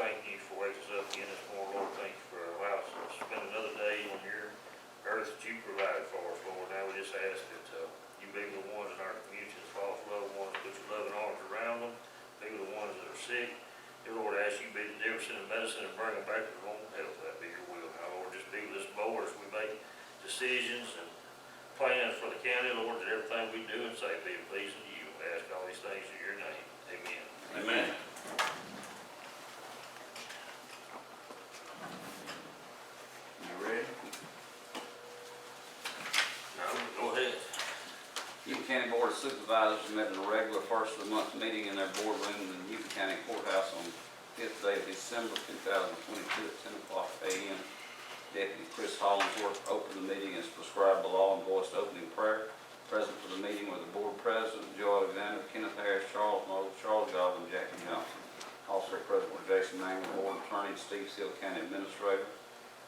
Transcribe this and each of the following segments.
thank you for waking us up again this morning, Lord. Thank you for allowing us to spend another day on your earth that you provided for us, Lord. Now we just ask that you be with the ones in our community that's lost loved ones, put your loving arms around them, be with the ones that are sick. Dear Lord, I ask you to be the difference in the medicine and bring them back to their own health. That be your will. Now, Lord, just be with us board as we make decisions and plans for the county, Lord, that everything we do and say be pleasing to you. I ask all these things in your name. Amen. Amen. You ready? No, go ahead. County Board of Supervisors met in a regular first of the month meeting in their boardroom in the Newton County Courthouse on 5th day of December 2022 at 10 o'clock a.m. Deputy Chris Hollingsworth opened the meeting as prescribed by law and voiced opening prayer. Present for the meeting were the board president, Joe Alexander, Kenneth Harris, Charles Moe, Charles Gobb, and Jackie Johnson. Also present were Jason Mangle, board attorney, Steve Seal, county administrator.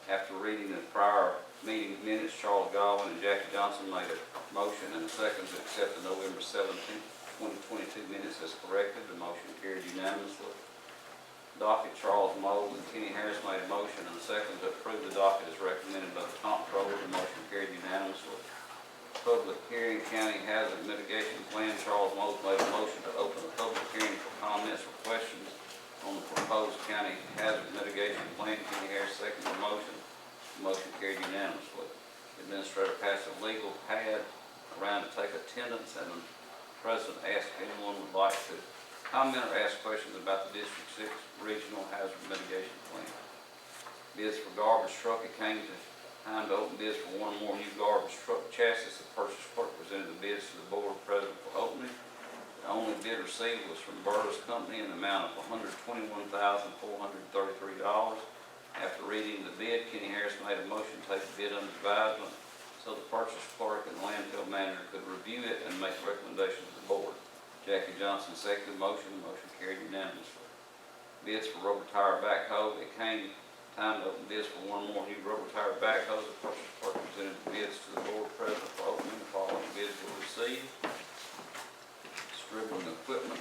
After reading the prior meeting minutes, Charles Godwin and Jackie Johnson made a motion and a second to accept the November 17, 2022 minutes as corrected. The motion carried unanimously. Docket, Charles Moe and Kenny Harris made a motion and a second to approve the docket as recommended by the comptroller. The motion carried unanimously. Public hearing, county hazard mitigation plan. Charles Moe made a motion to open the public hearing for comments or questions on the proposed county hazard mitigation plan. Kenny Harris seconded the motion. The motion carried unanimously. The administrator passed a legal pad around to take attendance, and the president asked if anyone would like to comment or ask questions about the District 6 Regional Hazard Mitigation Plan. Bids for garbage truck. It came to time to open bids for one or more new garbage truck chassis. The purchase clerk presented the bids to the board president for opening. The only bid received was from Burris Company in the amount of $121,433. After reading the bid, Kenny Harris made a motion to take the bid under advisement so the purchase clerk and landfill manager could review it and make recommendations to the board. Jackie Johnson seconded the motion. The motion carried unanimously. Bids for rubber tire backhoe. It came time to open bids for one more new rubber tire backhoes. The purchase clerk presented the bids to the board president for opening. The following bids were received. Scribbling equipment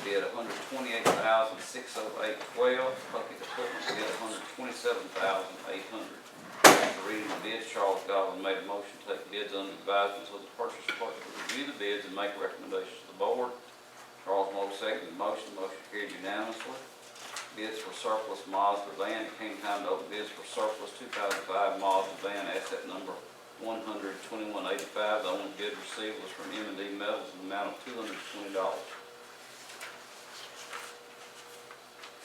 bid $128,608.12. Bucket equipment bid $127,800. After reading the bids, Charles Godwin made a motion to take bids under advisement so the purchase clerk could review the bids and make recommendations to the board. Charles Moe seconded the motion. The motion carried unanimously. Bids for surplus Mazda van. It came time to open bids for surplus 2005 Mazda van, asset number 12185. The only bid received was from M&D Metals in the amount of $220.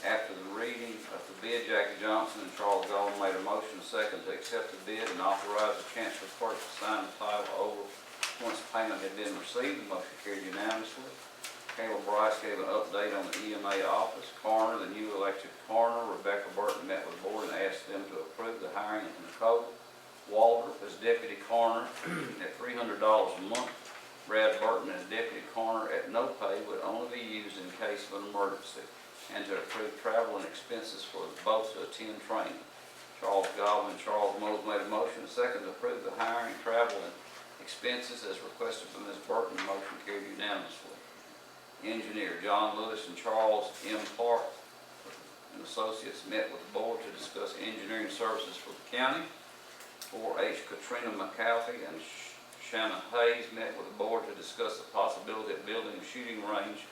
After the reading of the bid, Jackie Johnson and Charles Gold made a motion second to accept the bid and authorize the chancellor clerk to sign the title over once payment had been received. The motion carried unanimously. Caleb Bryce gave an update on the EMA office. Coroner, the new elected coroner, Rebecca Burton, met with the board and asked them to approve the hiring of Nicole Waldrop as deputy coroner at $300 a month. Brad Burton as deputy coroner at no pay would only be used in case of an emergency, and to approve travel and expenses for both to attend training. Charles Godwin and Charles Moe made a motion second to approve the hiring, travel, and expenses as requested by Ms. Burton. The motion carried unanimously. Engineer John Lewis and Charles M. Clark and associates met with the board to discuss engineering services for the county. 4H Katrina McAfee and Shanna Hayes met with the board to discuss the possibility of building a shooting range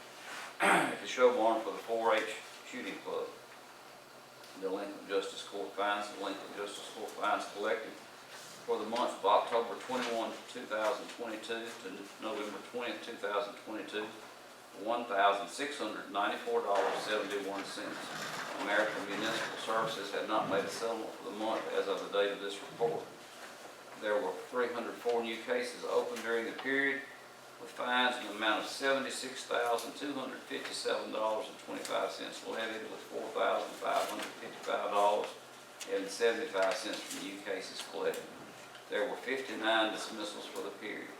at the show barn for the 4H shooting club. The Lincoln Justice Court Fines, the Lincoln Justice Court Fines collected for the month of October 21, 2022 to November 20, 2022, $1,694.71. American Municipal Services had not made a settlement for the month as of the date of this report. There were 304 new cases opened during the period, with fines in the amount of $76,257.25 levied, with $4,555.75 from new cases collected. There were 59 dismissals for the period.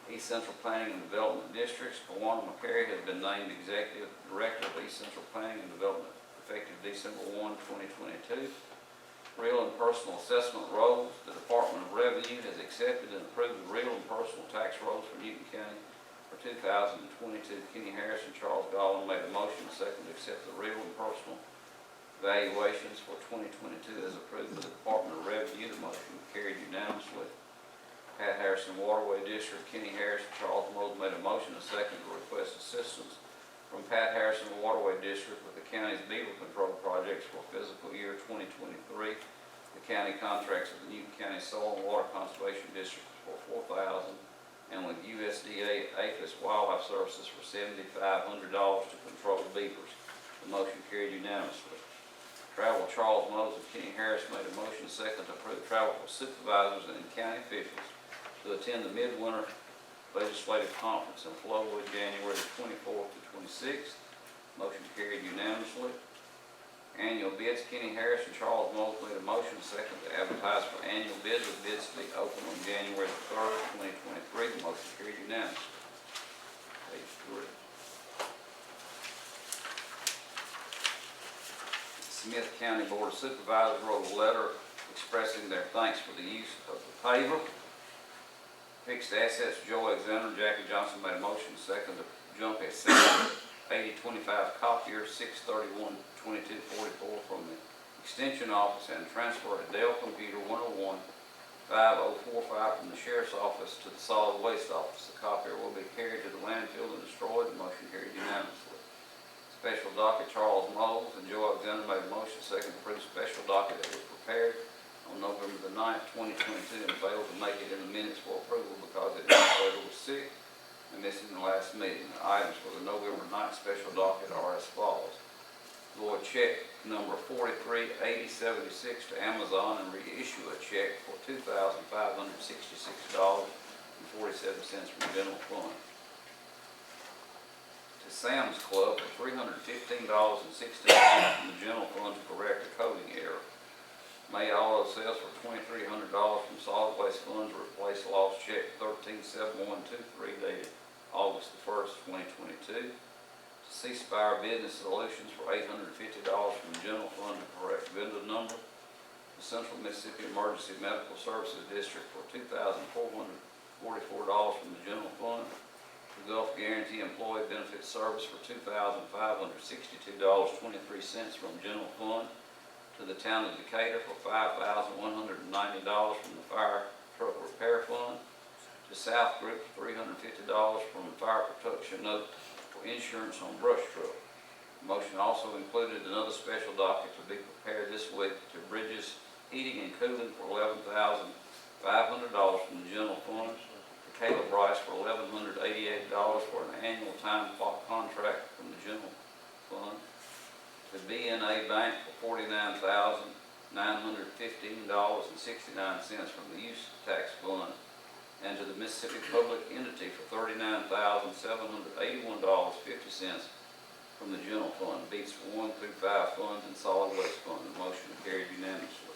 East Central Planning and Development Districts. Kawana McCary has been named Executive Director of East Central Planning and Development effective December 1, 2022. Real and personal assessment rolls. The Department of Revenue has accepted and approved the real and personal tax rolls for Newton County for 2022. Kenny Harris and Charles Gollin made a motion second to accept the real and personal Valuations for 2022 as approved by the Department of Revenue. The motion carried unanimously. Pat Harrison Waterway District, Kenny Harris, Charles Moles made a motion, a second, to request assistance from Pat Harrison Waterway District with the county's beaver control projects for fiscal year 2023. The county contracts with the Newton County Soil and Water Conservation District for $4,000 and with USDA APHIS Wildlife Services for $7,500 to control beavers. The motion carried unanimously. Travel, Charles Moles and Kenny Harris made a motion, second, to approve travel for supervisors and county officials to attend the Midwinter Legislative Conference in Flowood, January 24th to 26th. Motion carried unanimously. Annual bids, Kenny Harris and Charles Moles made a motion, second, to advertise for annual bids, with bids to be open on January 3rd, 2023. The motion carried unanimously. Page 3. Smith County Board of Supervisors wrote a letter expressing their thanks for the use of the paver. Fixed assets, Joe Alexander and Jackie Johnson made a motion, second, to jump a 8025 copier 631-2244 from the Extension Office and transfer a Dell Computer 101-5045 from the Sheriff's Office to the Solid Waste Office. The copier will be carried to the landfill and destroyed. The motion carried unanimously. Special docket, Charles Moles and Joe Alexander made a motion, second, to approve special docket that was prepared on November the 9th, 2022, and failed to make it in the minutes for approval because the administrator was sick and missing the last meeting. The items for the November 9th special docket are as follows. Void check number 438076 to Amazon and reissue a check for $2,566.47 from the general fund. To Sam's Club for $315.16 from the general fund to correct a coding error. May Auto Sales for $2,300 from Solid Waste Fund to replace lost check 137123 dated August the 1st, 2022. To Ceasefire Business Solutions for $850 from the General Fund to correct vendor number. The Central Mississippi Emergency Medical Services District for $2,444 from the General Fund. The Gulf Guarantee Employee Benefit Service for $2,562.23 from General Fund. To the Town of Decatur for $5,190 from the Fire Truck Repair Fund. To South Group for $350 from the Fire Protection Note for insurance on brush truck. The motion also included another special docket to be prepared this week to Bridges Heating and Cooling for $11,500 from the General Fund. To Caleb Rice for $1,188 for an annual time clock contract from the General Fund. The BNA Bank for $49,915.69 from the Use Tax Fund, and to the Mississippi Public Entity for $39,781.50 from the General Fund. Beats 1 through 5 funds and Solid Waste Fund. The motion carried unanimously.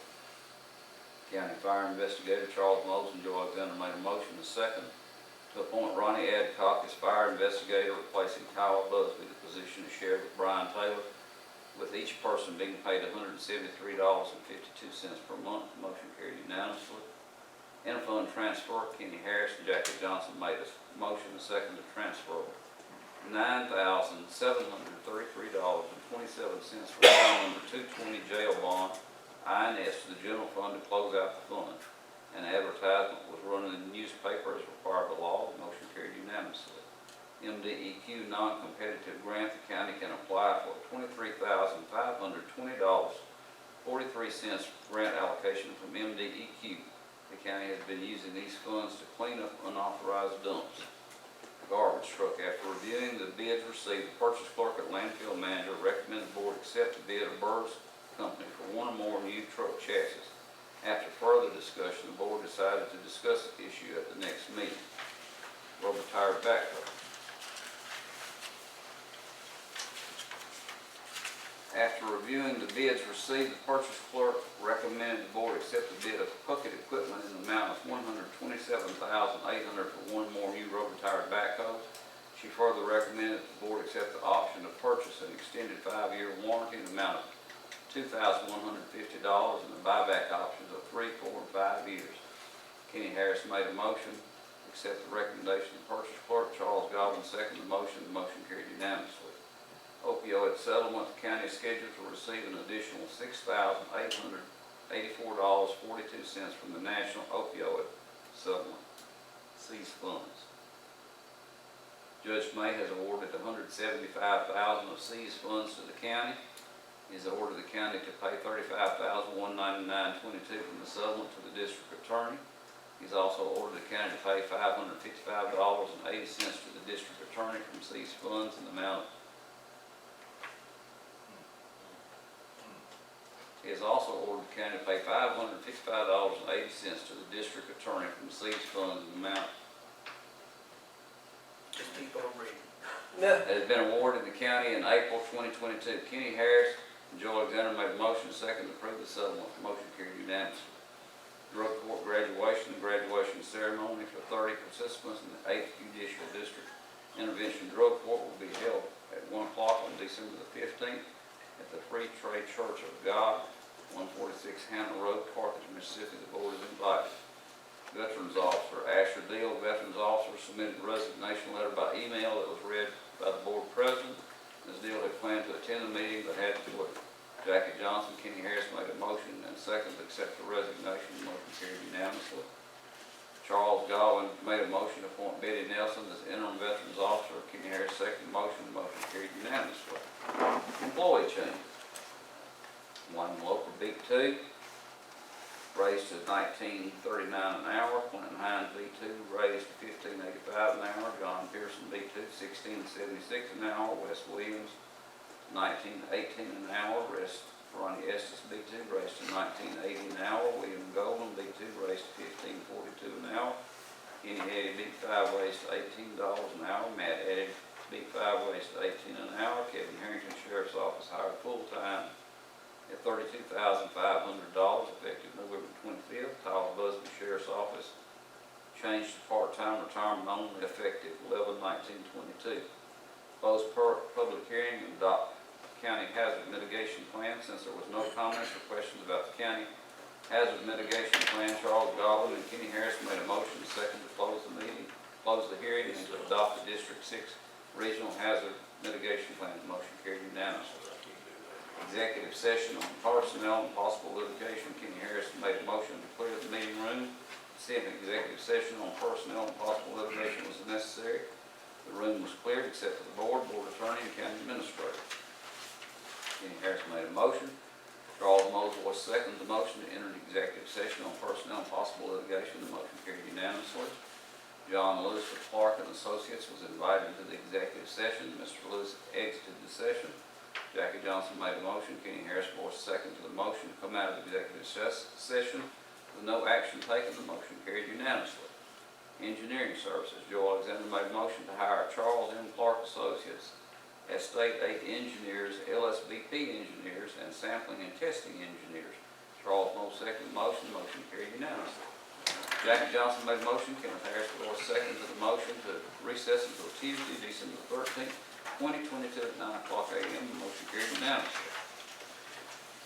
County Fire Investigator Charles Moles and Joe Alexander made a motion, a second, to appoint Ronnie Adcock as Fire Investigator, replacing Kyle Busby, the position is shared with Brian Taylor, with each person being paid $173.52 per month. The motion carried unanimously. Interfund transfer, Kenny Harris and Jackie Johnson made a motion, a second, to transfer $9,733.27 for fund number 220 jail bond INS to the general fund to close out the fund. An advertisement was run in the newspaper as required by law. The motion carried unanimously. MDEQ non-competitive grant, the county can apply for $23,520.43 grant allocation from MDEQ. The county has been using these funds to clean up unauthorized dumps. Garbage truck, after reviewing the bids received, the purchase clerk and landfill manager recommended the board accept the bid of Burrs Company for one or more new truck chassis. After further discussion, the board decided to discuss the issue at the next meeting. Rubber tire backhoe. After reviewing the bids received, the purchase clerk recommended the board accept the bid of Puckett Equipment in the amount of $127,800 for one more new rubber-tired backhoes. She further recommended the board accept the option to purchase an extended 5-year warranty in the amount of $2,150 and the buyback options of 3, 4, and 5 years. Kenny Harris made a motion to accept the recommendation of the purchase clerk. Charles Godwin seconded the motion. The motion carried unanimously. Opioid settlement, the county is scheduled to receive an additional $6,884.42 from the National Opioid Settlement seized funds. Judge May has awarded $175,000 of seized funds to the county. He has ordered the county to pay $35,199.22 from the settlement to the district attorney. He's also ordered the county to pay $555.80 to the district attorney from seized funds in the amount. He has also ordered the county to pay $555.80 to the district attorney from seized funds in the amount. Just keep on reading. That has been awarded to the county in April 2022. Kenny Harris and Joe Alexander made a motion, second, to approve the settlement. Motion carried unanimously. Drug court graduation and graduation ceremony for 30 participants in the 8th Judicial District Intervention Drug Court will be held at 1 o'clock on December the 15th at the Free Trade Church of God, 146 Hannah Road, Carthage, Mississippi. The board is invited. Veterans Officer Asher Deal, Veterans Officer, submitted a resignation letter by email that was read by the board president. Ms. Deal had planned to attend the meeting but had to quit. Jackie Johnson, Kenny Harris made a motion and second to accept the resignation. The motion carried unanimously. Charles Godwin made a motion to appoint Betty Nelson as interim Veterans Officer. Kenny Harris seconded the motion. The motion carried unanimously. Employee changes. One local B2 raised to $19.39 an hour. Clinton Hines B2 raised to $15.85 an hour. John Pearson B2 $16.76 an hour. Wes Williams $19.18 an hour. Ronnie Estes B2 raised to $19.80 an hour. William Golden B2 raised to $15.42 an hour. Kenny Eddy B5 raised to $18 an hour. Matt Eddy B5 raised to $18 an hour. Kevin Harrington Sheriff's Office hired full-time at $32,500 effective November 25th. Tyler Busby Sheriff's Office changed to part-time retirement only effective 11/19/22. Close public hearing and adopt county hazard mitigation plan. Since there was no comments or questions about the county hazard mitigation plan, Charles Godwin and Kenny Harris made a motion second to close the hearing and to adopt the District 6 Regional Hazard Mitigation Plan. The motion carried unanimously. Executive session on personnel and possible litigation. Kenny Harris made a motion to clear the meeting room. See if an executive session on personnel and possible litigation was necessary. The room was cleared except for the board attorney, and county administrator. Kenny Harris made a motion. Charles Mosley seconded the motion to enter the executive session on personnel and possible litigation. The motion carried unanimously. John Lewis of Clark and Associates was invited to the executive session. Mr. Lewis exited the session. Jackie Johnson made a motion. Kenny Harris voiced second to the motion to come out of the executive session with no action taken. The motion carried unanimously. Engineering Services. Joe Alexander made a motion to hire Charles M. Clark Associates as State 8 engineers, LSVP engineers, and sampling and testing engineers. Charles Moe seconded the motion. The motion carried unanimously. Jackie Johnson made a motion. Kenneth Harris voiced second to the motion to recess until Tuesday, December 13th, 2022 at 9 o'clock a.m. The motion carried unanimously.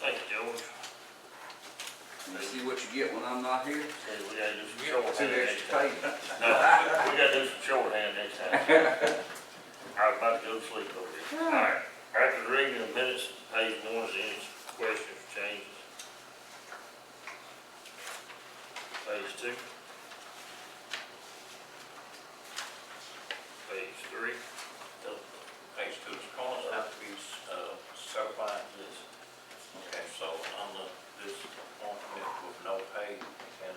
Thank you, George. Let's see what you get when I'm not here. Okay, we gotta do some shorthand Two next extra time. pages. No, we gotta do some shorthand next time. I was about to go to sleep over here. All right, after the reading of the minutes, page 1, is there any questions or changes? Page 2. Page 3. Page 2 is cars have to be certified. Yes. Okay, so on this appointment with no pay, can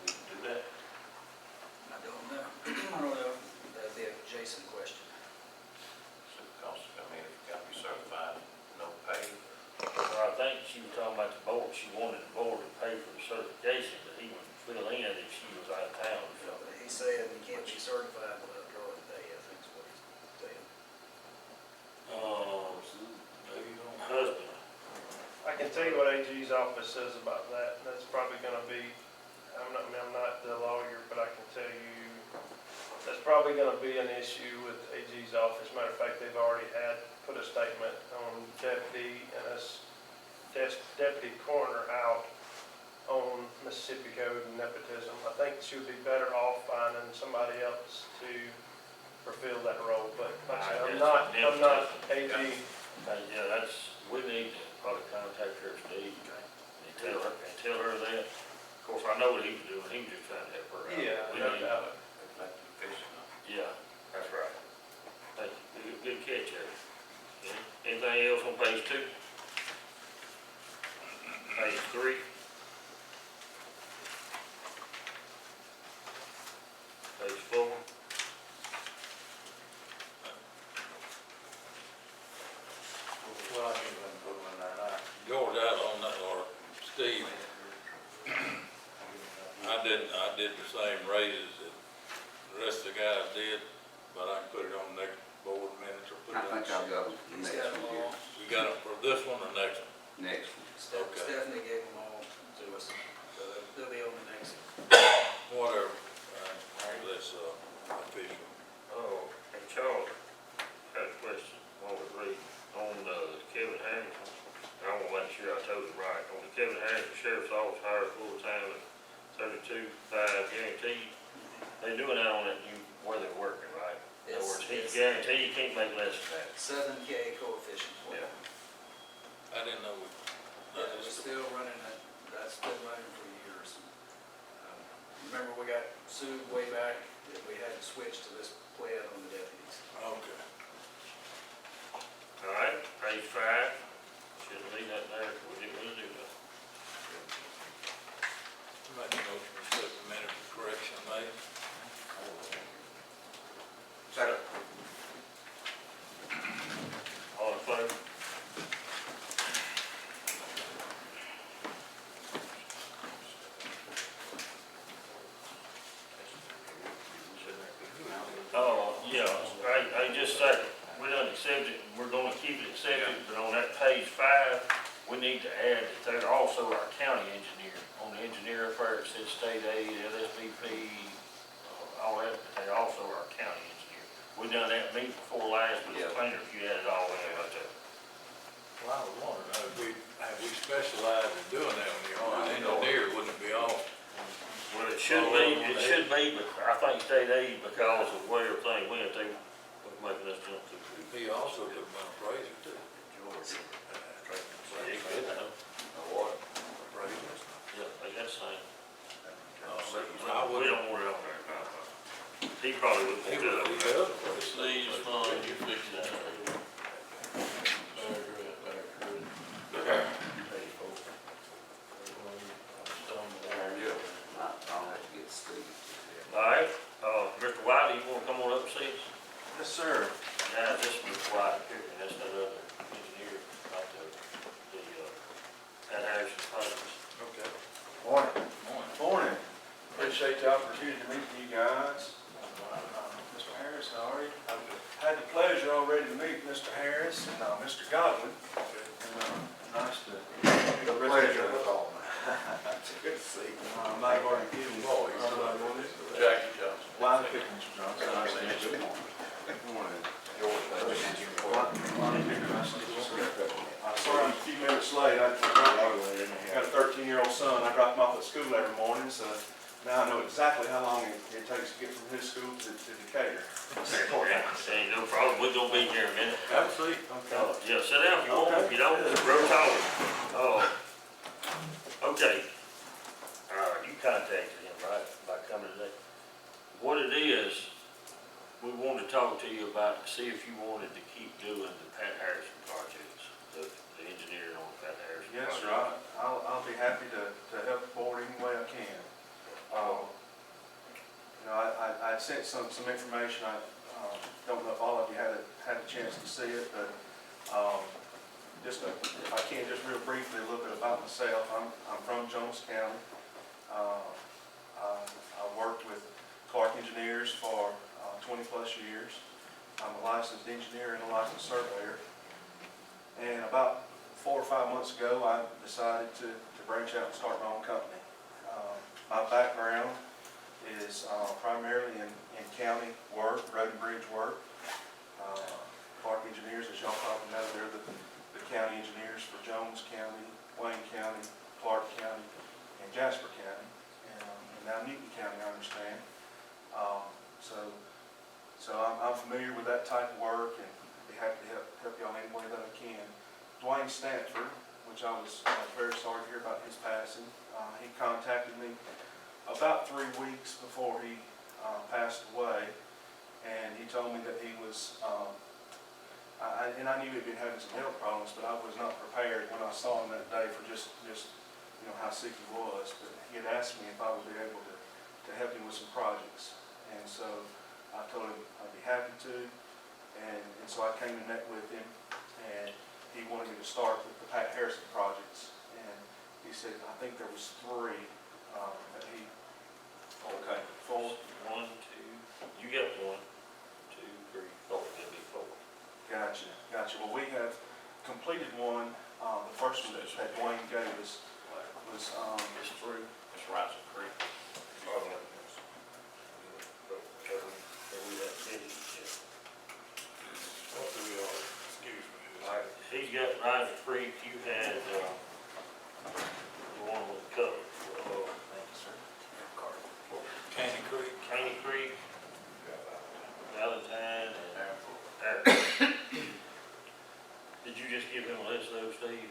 we do that? I don't know. I don't know. That'd be a Jason question. So because, I mean, if you got to be certified, no pay. Well, I think she was talking about the board. She wanted the board to pay for the certification, but he would fill in if she was out of town or something. He said you can't be certified without drawing pay, I think is what he's saying. Husband. I can tell you what AG's office says about that. That's probably gonna be, I'm not the lawyer, but I can tell you, that's probably gonna be an issue with AG's office. Matter of fact, they've already put a statement on deputy and deputy coroner out on Mississippi Code and nepotism. I think she would be better off finding somebody else to fulfill that role, but like I said, I'm not AG. Yeah, we need to probably contact her, Steve, and tell her that. Of course, I know what he was doing, he was just trying to help her out. Yeah, We no need- doubt. Yeah, that's right. Thank you, good catch, Eric. Anything else on page 2? Page 3? Page 4? Well, I can't even put one there now. George, out on that, or Steve, I did the same raises that the rest of the guys did, but I can put it on next board minutes or put I it on. think I've got them for the He's next got them one here. all. You got them for this one or next one? Next one. Okay. Stephanie gave them all to us, so they'll be on the next. Whatever, that's, official. Oh, and Charlie, had a question, while we're reading, on, Kevin Harrison. I want to make sure I told him right, on the Kevin Harrison Sheriff's Office hired full-time at 32.5 guaranteed. They're doing that on that new, where they're working, right? In other words, he guarantee you can't make less than that. 7K coefficient. Yeah. I didn't know. Yeah, we're still running it, that's been running for years. Remember, we got sued way back that we had to switch to this plan on the deputies. Okay. All right, page 5, shouldn't leave that there, we didn't really do that. Make a motion to accept the minute for correction made. Second. All in favor? Oh, yeah, I just said, we done accepted, we're gonna keep it accepted, but on that page 5, we need to add that they're also our county engineer. On the engineer part, it says state aid, LSVP, all that, but they're also our county engineer. We done that meeting before last, but it's Yeah. cleaner if you add it all in right there. Well, I was wondering, have we specialized in doing that when you're on an engineer, wouldn't it be off? Well, it should be, but I think state aid, because of where everything went, they were making us jump through. He also could have been a appraiser too. Yeah, he could have. What? Appraisers. Yeah, they got the same. I We wouldn't. don't worry about that. He probably would He pick it would, up. he does. Steve's fine, you fix that. I'll have to get Steve. All right, Mr. Wiley, you wanna come on up and see us? Yes, sir. Yeah, this is Mr. Wiley, that's that other engineer, like at Harrison Hospital. Okay. Morning. Morning. Appreciate the opportunity to meet with you guys. Mr. Harris, how are you? I've had the pleasure already to meet Mr. Harris and Mr. Godwin. And nice to. The pleasure is all. It's good to see you. I've already given Boys. Jackie Johnson. Line picking, Mr. Johnson. Nice to meet you. Morning. Sorry I'm a few minutes late. I got a 13-year-old son. I drop him off at school every morning, so now I know exactly how long it takes to get from his school to Decatur. Ain't no problem, we're gonna be here in a minute. Have a seat. Yeah, sit down if you want, if you don't, roll tall. Okay. You contacted him, right, by coming today? What it is, we wanted to talk to you about, see if you wanted to keep doing the Pat Harrison projects, the engineering on the Pat Harrison Yes, project. sir. I'll be happy to help the board any way I can. I sent some information. I don't know if all of you had a chance to see it, but if I can, just real briefly, a little bit about myself. I'm from Jones County. I worked with Clark Engineers for 20 plus years. I'm a licensed engineer and a licensed surveyor. And about 4 or 5 months ago, I decided to branch out and start my own company. My background is primarily in county work, road and bridge work. Clark Engineers, as y'all probably know, they're the county engineers for Jones County, Wayne County, Clark County, and Jasper County, and now Newton County, I understand. So I'm familiar with that type of work and be happy to help y'all any way that I can. Dwayne Stanford, which I was very sorry to hear about his passing. He contacted me about 3 weeks before he passed away, and he told me that he was, and I knew he'd been having some health problems, but I was not prepared when I saw him that day for just you know, how sick he was. But he had asked me if I would be able to help him with some projects, and so I told him I'd be happy to, and so I came and met with him, and he wanted me to start with the Pat Harrison projects, and he said, I think there was 3 that he, okay, 4. 1, 2, you got 1, 2, 3, 4, that'd be 4. Gotcha. Well, we have completed one. The first one that Dwayne gave us was, It's 3. It's Rising Creek. What do we all, excuse me. All right, he's got Rising Creek, you had, the one with the cover. Thank you, sir. Candy Creek. County Creek, Valentine, and Aaron. Did you just give him a list of those, Steve?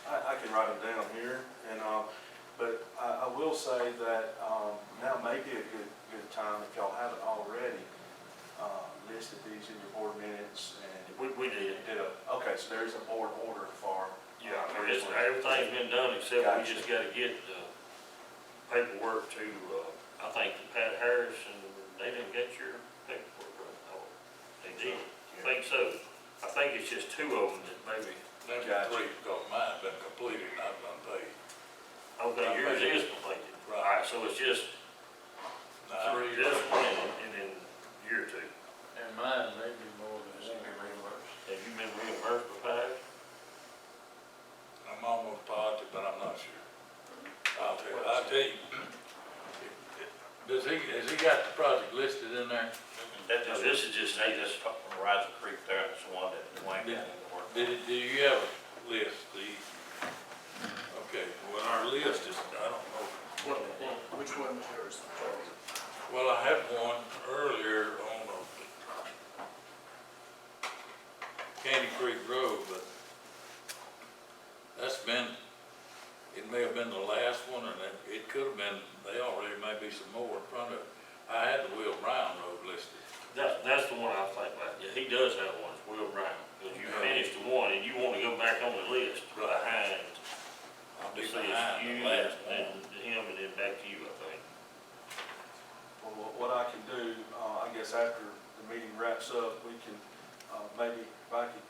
I can write them down here, and, but I will say that now may be a good time, if y'all haven't already, listed these in your board minutes, and We did. okay, so there is a board order for. Yeah, everything's been done except we just gotta get the paperwork to, I think Pat Harrison, they didn't get your paperwork, right? Oh, they did. I think so. I think it's just 2 of them that maybe, Them Gotcha. 3, because mine's been completed and I've unpaid. okay, yours is completed. All right, so it's just Now, 3, this one, and then year 2. And mine may be more than that. Have you been reimbursed for Pat? I'm almost positive, but I'm not sure. I'll tell you. Has he got the project listed in there? That No, just, this is just, they just from Rising Creek there, that's the one that Dwayne got in the work. Do you have a list, Steve? Okay, well, our list is, I don't know. Which one was yours? Well, I had one earlier on Candy Creek Road, but that's been, it may have been the last one, and it could have been, they already may be some more in front of it. I had the Will Brown Road listed. that's the one I was thinking about. Yeah, he does have one, it's Will Brown, because you finished the one and you want to go back on the list behind. I'll be See, it's behind you the last and one. him and then back to you, I think. Well, what I can do, I guess after the meeting wraps up, we can, maybe if I could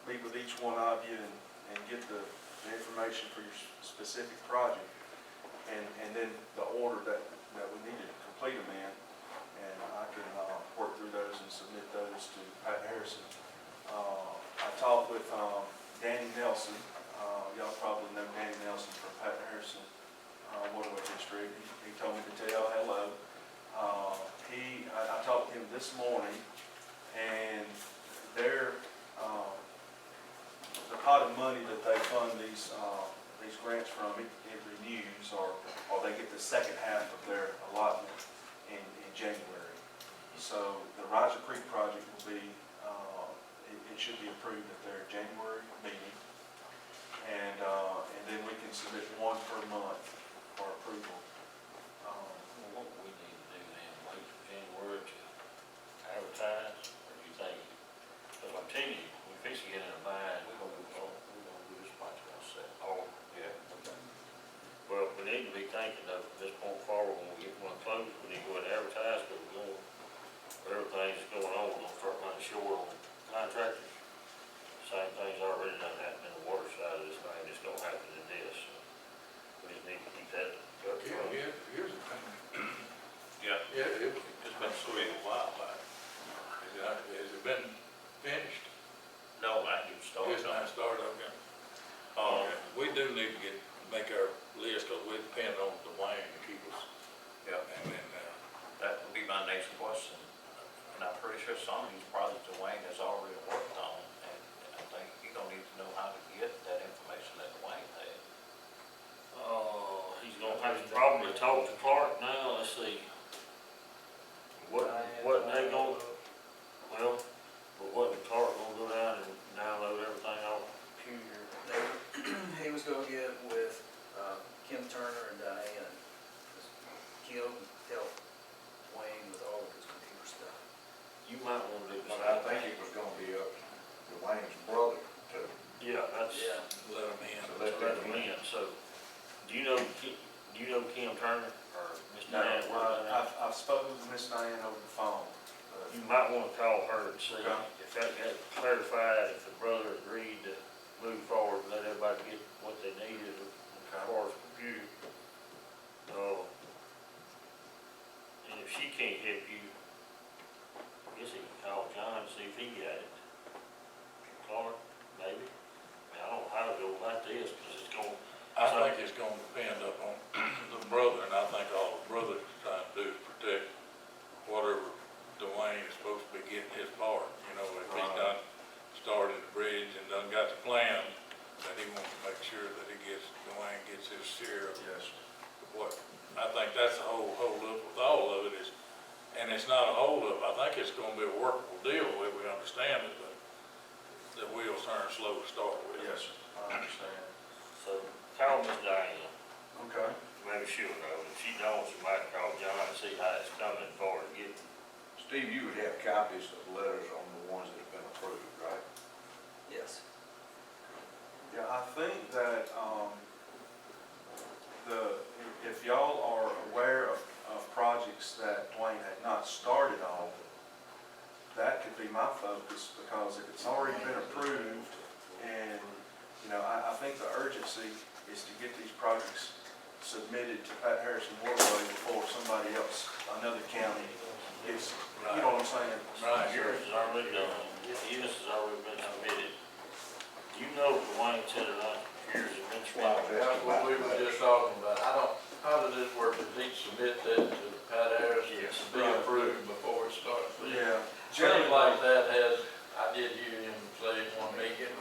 meet with each one of you and get the information for your specific project, and then the order that we need to complete them in, and I can work through those and submit those to Pat Harrison. I talked with Danny Nelson. Y'all probably know Danny Nelson from Pat Harrison Waterway District. He told me to tell y'all hello. I talked to him this morning, and the pot of money that they fund these grants from, it renews, or they get the second half of their allotment in January. So the Rising Creek project will be, it should be approved at their January meeting. And then we can submit 1 per month for approval. Well, what we need to do then, wait for January to advertise, or do you think? Because I'm telling you, we fix to get in a bind, we're gonna do this project ourselves. Oh, Yeah. Okay. well, we need to be thinking of this point forward, when we get one closed, we need to go ahead and advertise, but we're going, everything's going on, we're gonna start running short on contractors. Same thing's already done happened in the water side of this thing, it's gonna happen in this, so we just need to keep that up front. Here's the thing. Yeah, Yeah, it's been sweet. a while back. Has it been finished? No, I didn't start. It's not started, okay. Um, We do need to make our list, because we depend on Dwayne to keep us, yeah, and then, that would be my next question. And I'm pretty sure some of these projects Dwayne has already worked on, and I think you're gonna need to know how to get that information that Dwayne had. He's gonna have to probably talk to Clark now, let's see. What they gonna, well, but wasn't Clark gonna go down and might wanna do the But same. I think it was gonna be up to Dwayne's brother to Yeah, that's, Yeah. Let them in. let let them them in. in, so, do you know Kim Turner, or Miss No, Diane? I've spoken with Miss Diane over the phone. You might wanna call her and see Okay. if that got clarified, if the brother agreed to move forward, let everybody get what they needed as far as computer. And if she can't help you, I guess he can call John and see if he got it. Clark, maybe. I mean, I don't know how to go about this, cause it's gonna, I think it's gonna depend upon the brother, and I think all the brother is trying to do is protect whatever Dwayne is supposed to be getting his part. You know, if he's done started the bridge and done got the plan, then he wants to make sure that Dwayne gets his share of Yes. what, I think that's the whole hold up with all of it is, and it's not a hold up, I think it's gonna be a workable deal, if we understand it, but the wheels turn slow to start with. Yes, I understand. so call Miss Diane. Okay. Maybe she'll know. If she don't, she might call John and see how it's coming for her to get. Steve, you would have copies of letters on the ones that have been approved, right? Yes. Yeah, I think that, if y'all are aware of projects that Dwayne had not started on, that could be my focus, because if it's already been approved, and, you know, I think the urgency is to get these projects submitted to Pat Harrison Waterway before somebody else, another county, gets, you know what I'm saying? Right. Yours is already done. His has already been submitted. You know Dwayne said it like yours has been submitted. That's what we were just talking about. How does this work? Does he submit that to Pat Harris Yes. to be approved before it starts? Yeah. Things like that has, I did hear him say one meeting.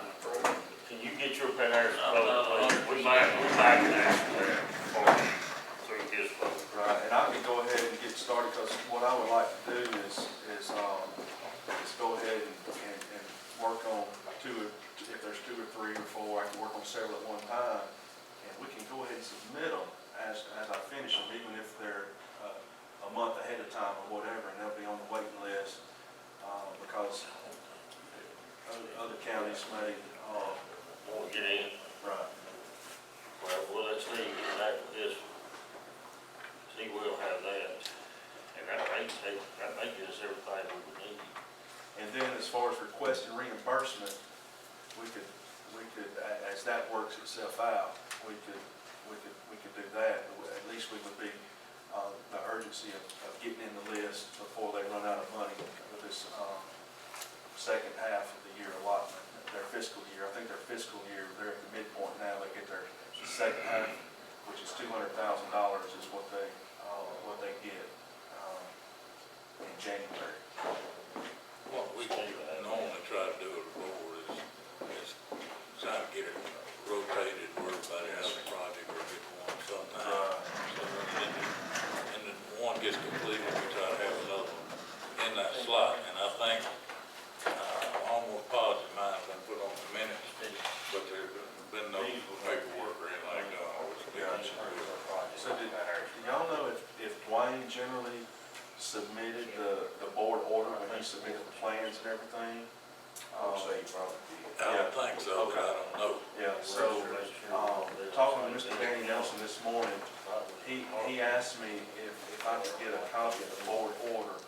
Can you get your Pat Harris No, vote, no, please? We might can ask for that for him, through his vote. Right, and I can go ahead and get started, because what I would like to do is go ahead and work on if there's 2 or 3 or 4, I can work on several at one time, and we can go ahead and submit them as I finish them, even if they're a month ahead of time or whatever, and they'll be on the waiting list, because other counties may, Won't get in. right. Well, let's see, get back with this one. See, we'll have that. And that may get us everything we would need. And then as far as requesting reimbursement, we could, as that works itself out, we could do that. At least we would be, the urgency of getting in the list before they run out of money with this, second half of the year allotment, their fiscal year. I think their fiscal year, they're at the midpoint now, they get their second half, which is $200,000 is what they get, in January. What we normally try to do at the board is try to get it rotated where everybody has a project or get one sometime. So then, and then one gets completed, we try to have another one in that slot. And I think, almost positive mine's been put on the minutes, but there's been no paperwork or anything like that. So do y'all know if Dwayne generally submitted the board order when he submitted the plans and everything? I would say he probably did. I don't think so, but I don't know. Yeah, so, talking to Mr. Danny Nelson this morning, he asked me if I could get a copy of the board order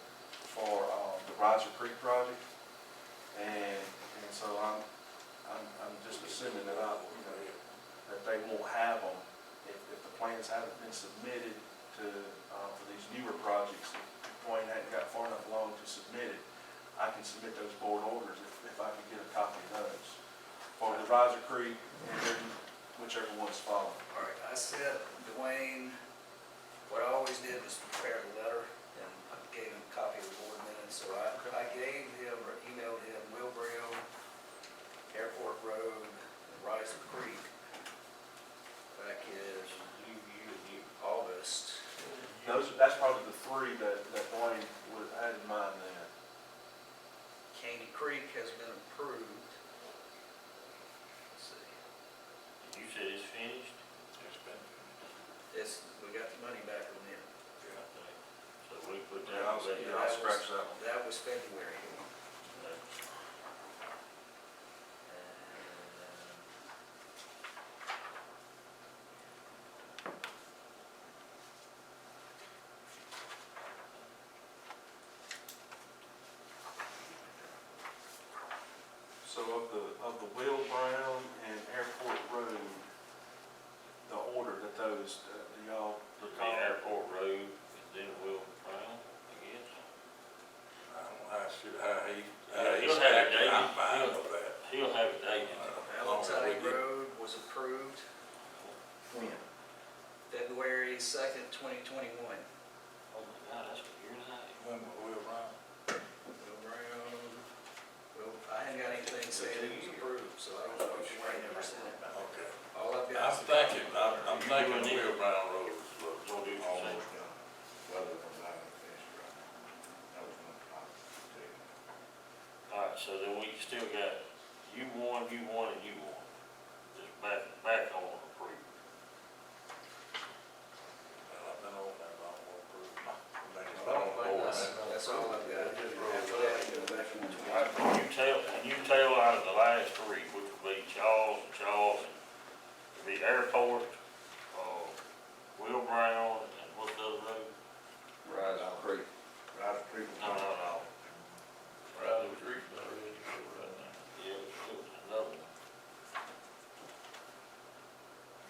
for, the Riser Creek project. And so I'm just assuming that that they won't have them if the plans haven't been submitted for these newer projects. If Dwayne hadn't got far enough along to submit it, I can submit those board orders if I could get a copy of those. For the Riser Creek, and then whichever one's following. All right, I sent Dwayne, what I always did was prepare a letter, and I gave him a copy of the board minutes, so I gave him, or emailed him, Wilbraham, Airport Road, and Riser Creek, back in August. That's probably the 3 that Dwayne would have had in mind then. County Creek has been approved. Let's see, You said it's finished? It's been, we got the money back from them. So we put Yeah, that. I that, Yeah, I'll scratch that one. That was February. So of the Will Brown and Airport Road, the order that those, do y'all The recall? airport road, and then Will Brown, I guess. I don't know how he, Yeah, he's he'll have it acting, dated. I'm fine with that. He'll have it dated. Valentine Road was approved When? February 2nd, 2021. Oh my God, that's a year and a half. When Will Brown? Will Brown, well, I hadn't got anything saying it was approved, so I don't know if Wayne ever sent it. Okay. All I've got I'm is. thinking Will Brown Road is Don't do what you say. Almost done. Weather from not finished right now. That was one I'll tell you. Alright, so then we still got you one, and you one. Just back on approved. Well, I've been over that long, we'll prove it. I don't think That's all I've got. After that, go back into it. Alright, can you tell out of the last three, which would be Charles, and the airport, Will Brown, and what's the other road? Rise Creek. Rise Creek. No. Rather Creek, already, right now. Yeah, it was another one.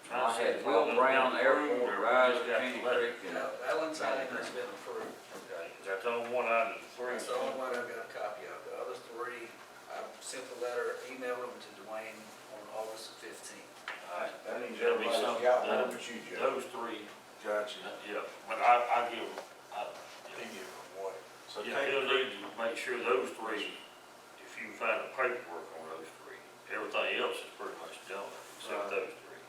I had Will Brown Airport, Rise, County Creek, and Now, Valentine has been approved. Okay, that's the only one I did, three. That's the only one I've got a copy of. The other three, I sent the letter, emailed them to Dwayne on August 15th. Alright, That means That'll be everybody's something. got one but you, Joe. those three, Gotcha. yeah, but I give, He give him away. So yeah, County he'll Creek, need to make sure those three, if you can find the paperwork on those three, everything else is pretty much done, except those three.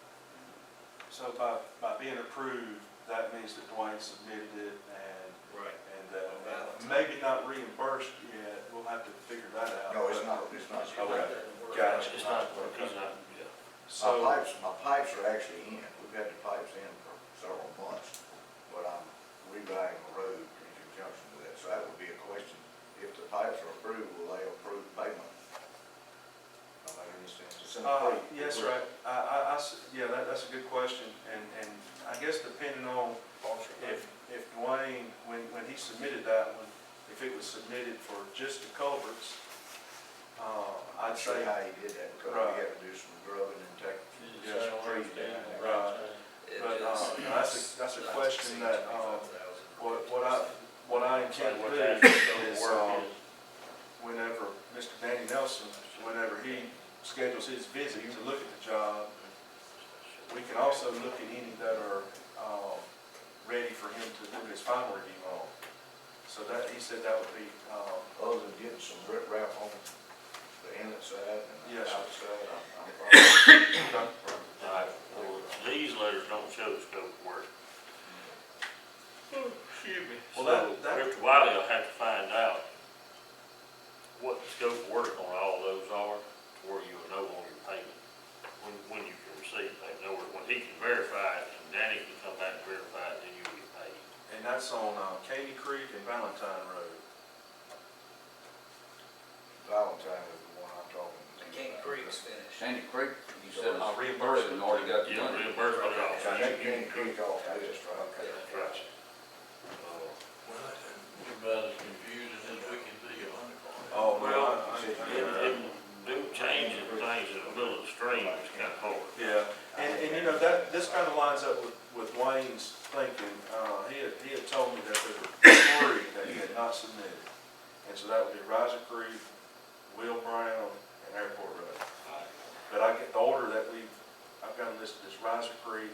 so by being approved, that means that Dwayne submitted it and, Right. maybe not reimbursed yet, we'll have to figure that out. No, it's not. Okay. Gotcha. It's not, he's not, yeah. So, My pipes are actually in. We've had the pipes in for several months, but I'm rerouting the road in conjunction with that. So that would be a question. If the pipes are approved, will they approve payment? Don't make any sense. It's in the creek. yes, right, yeah, that's a good question, and I guess depending on if Dwayne, when he submitted that one, if it was submitted for just the culverts, I'd I'd say say, how he did that, because we had to do some grubbing and take Yes, trees down there. right. It But, just- that's a question that, 25,000. what I intend to What do that is, work is. whenever Mr. Danny Nelson, whenever he schedules his visit to look at the job, we can also look at any that are, ready for him to do his final review on. So that, he said that would be, Other than getting some rip wrap on the inlet side and the Yes, sir. outside, I'm fine. Alright, well, these letters don't show the scope of work. excuse me. So, Well, that, Mr. Wiley will have to find out what the scope of work on all those are, to where you will know on your payment, when you can receive that. In other words, when he can verify it, and Danny can come back and verify it, then you'll get paid. and that's on, Katy Creek and Valentine Road. Valentine is the one I'm talking about. King Creek's finished. Sandy Creek, you said I'll it's reimburse reimbursed and already got the Yeah, money. reimbursement off. So take King Creek off the list, right? Okay. Right. Well, You're about as confused as we can be on it. Oh, Well, I- do changing things in the middle of the stream is kind of hard. Yeah, and you know, this kind of lines up with Wayne's thinking. He had told me that there were three that he had not submitted. And so that would be Riser Creek, Will Brown, and Airport Road. But I get the order that I've got listed as Riser Creek,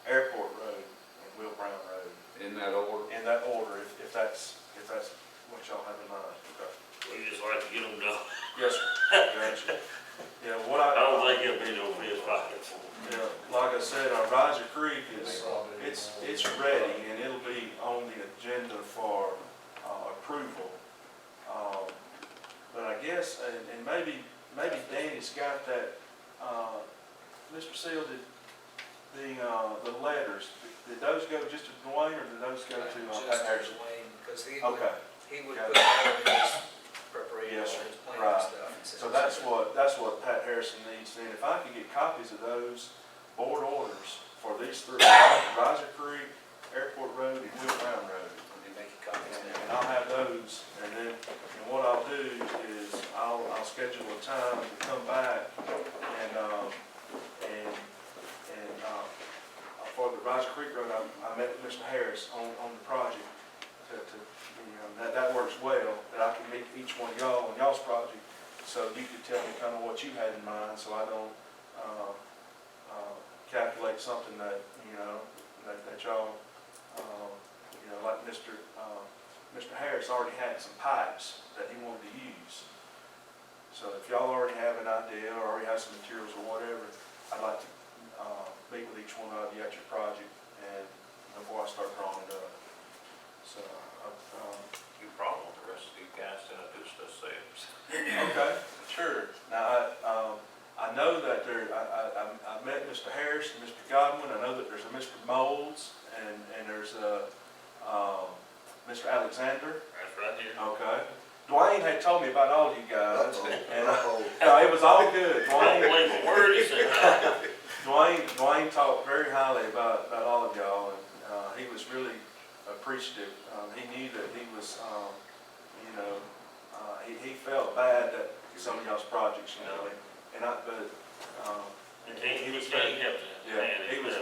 Airport Road, and Will Brown Road. In that order. In that order, if that's what y'all have in mind. Okay. We just like to get them done. Yes, sir. Gotcha. Yeah, what I don't think it'll be no fist pockets. Yeah, like I said, our Riser Creek it's ready and it'll be on the agenda for, approval. But I guess, and maybe Danny's got that, Mr. Seal, did the letters, did those go just to Dwayne or did those go to, Just Patrick? Dwayne, because he Okay, would Got put all of his preparation, Yes, sir. his plan and Right. stuff. And so that's what Pat Harrison needs, and if I could get copies of those board orders for these three, Riser Creek, Airport Road, and Will Brown Road, Let me make you copies and now. I'll have those, and then, and what I'll do is, I'll schedule a time to come back, and, for the Riser Creek Road, I met with Mr. Harris on the project, that works well, that I can meet each one of y'all on y'all's project, so you could tell me kind of what you had in mind, so I don't, calculate something that, that y'all, like Mr. Harris already had some pipes that he wanted to use. So if y'all already have an idea, or already have some materials or whatever, I'd like to, meet with each one of you at your project, and before I start drawing it up. So, You probably want the rest of you guys to do stuff themselves. okay, sure. Now, I know that I met Mr. Harris and Mr. Godwin. I know that there's a Mr. Moulds and there's a, Mr. Alexander. That's right here. Okay. Dwayne had told me about all you guys, and Uh-oh. no, it was all good. I don't Dwayne, believe a word he said. Dwayne talked very highly about all of y'all, and he was really appreciative. He knew that he was, he felt bad that some of y'all's projects, and he was very, can't help that. yeah, he was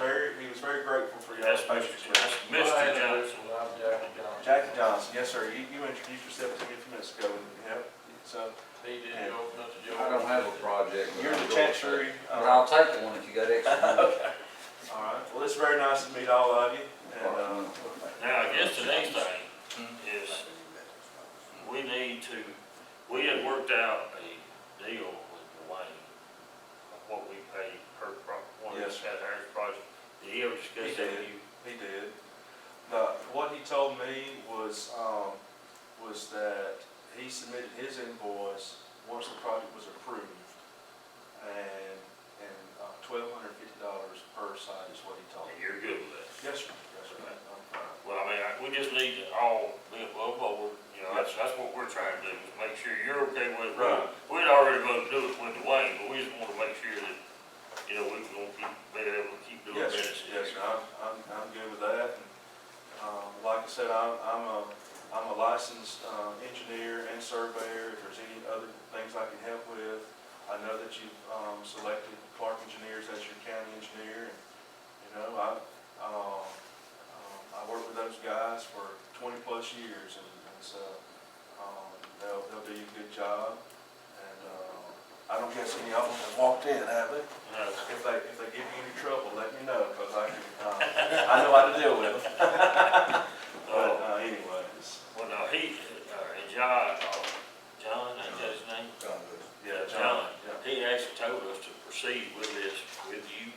very grateful for That's y'all's Mr. patience. That's Mr. Johnson. I'm Jackie Johnson. Jackie Johnson, yes, sir. You introduced yourself to me a few minutes ago. Yep. So He did go up to Joe. I don't have a project. but you're I'm the going to. chancery. But I'll take one if you got extra. Okay. All right. Well, it's very nice to meet all of you. And Now, I guess the next thing is we had worked out a deal with Dwayne of what we pay per one of Yes, these Pat Harris projects. Did he ever discuss that with you? he did. What he told me was that he submitted his invoice once the project was approved, and $1,250 per site is what he told And me. you're good with that? Yes, sir. Yes, sir. I'm fine. Well, I mean, we just need to all be above board, that's what we're trying to do, is make sure you're okay with it. Right. We'd already voted to do it with Dwayne, but we just want to make sure that, we were gonna be able to keep doing Yes, sir. business. Yes, sir. I'm good with that. And, like I said, I'm a licensed engineer and surveyor. If there's any other things I can help with, I know that you've selected Clark Engineers as your county engineer. And, I worked with those guys for 20+ years, and so they'll do a good job. And I don't guess any of them have walked in, have they? No. If they give you any trouble, let me know, because I know how to deal with them. But anyways, Well, no, John, is that his name? John Lewis. yeah, John, yeah. he actually told us to proceed with this with you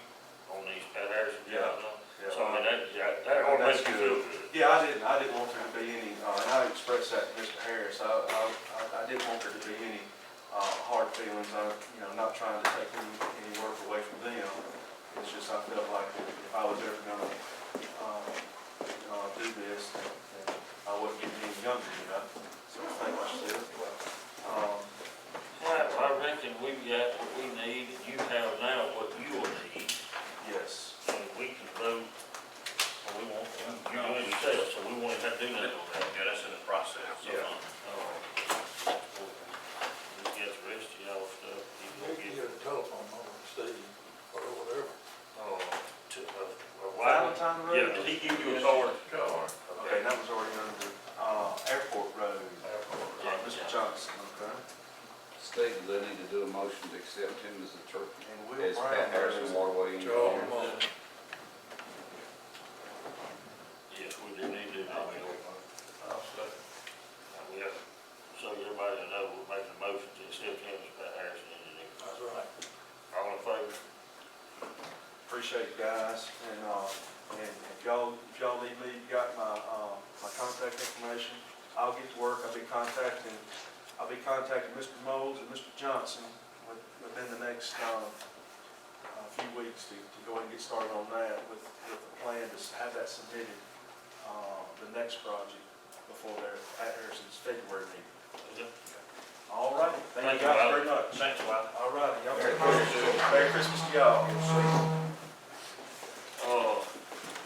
on these Pat Harrison Yeah. jobs. Yeah. So, I mean, that ought to make you feel good. Yeah, I didn't want there to be any, and I expressed that to Mr. Harris, I didn't want there to be any hard feelings. I'm not trying to take any work away from them. It's just I felt like if I was ever gonna do this, then I wasn't getting any younger, So thank you, Sid. I reckon we've got what we need, and you have now what you will need, Yes. and we can vote, or we won't, you do it yourself, so we won't have to do nothing on that. Yeah, that's in the process. Yeah. Just get the rest of y'all stuff, you You will can get, get a telephone number to Steve or whatever. Valentine Road? Yeah, did he give you a card? Car. Okay, that was already under Airport Road. Mr. Johnson, okay. Steve, do they need to do a motion to accept him as the church, And Will as Brown Pat Harrison Road. Waterway Charles engineer? Mullin. Yes, we do need to do that. I'll second. We have, so everybody will know, we're making a motion to accept him as Pat Harrison engineer. That's right. All in favor? Appreciate you guys, and if y'all need me, you got my contact information. I'll get to work. I'll be contacting Mr. Moulds and Mr. Johnson within the next few weeks to go ahead and get started on that with the plan to have that submitted, the next project, before their Pat Harrison's February meeting. Is it? All right, thank you Thank you, guys Bob. very much. Thanks, Bob. All right, y'all take care. Merry Christmas to y'all.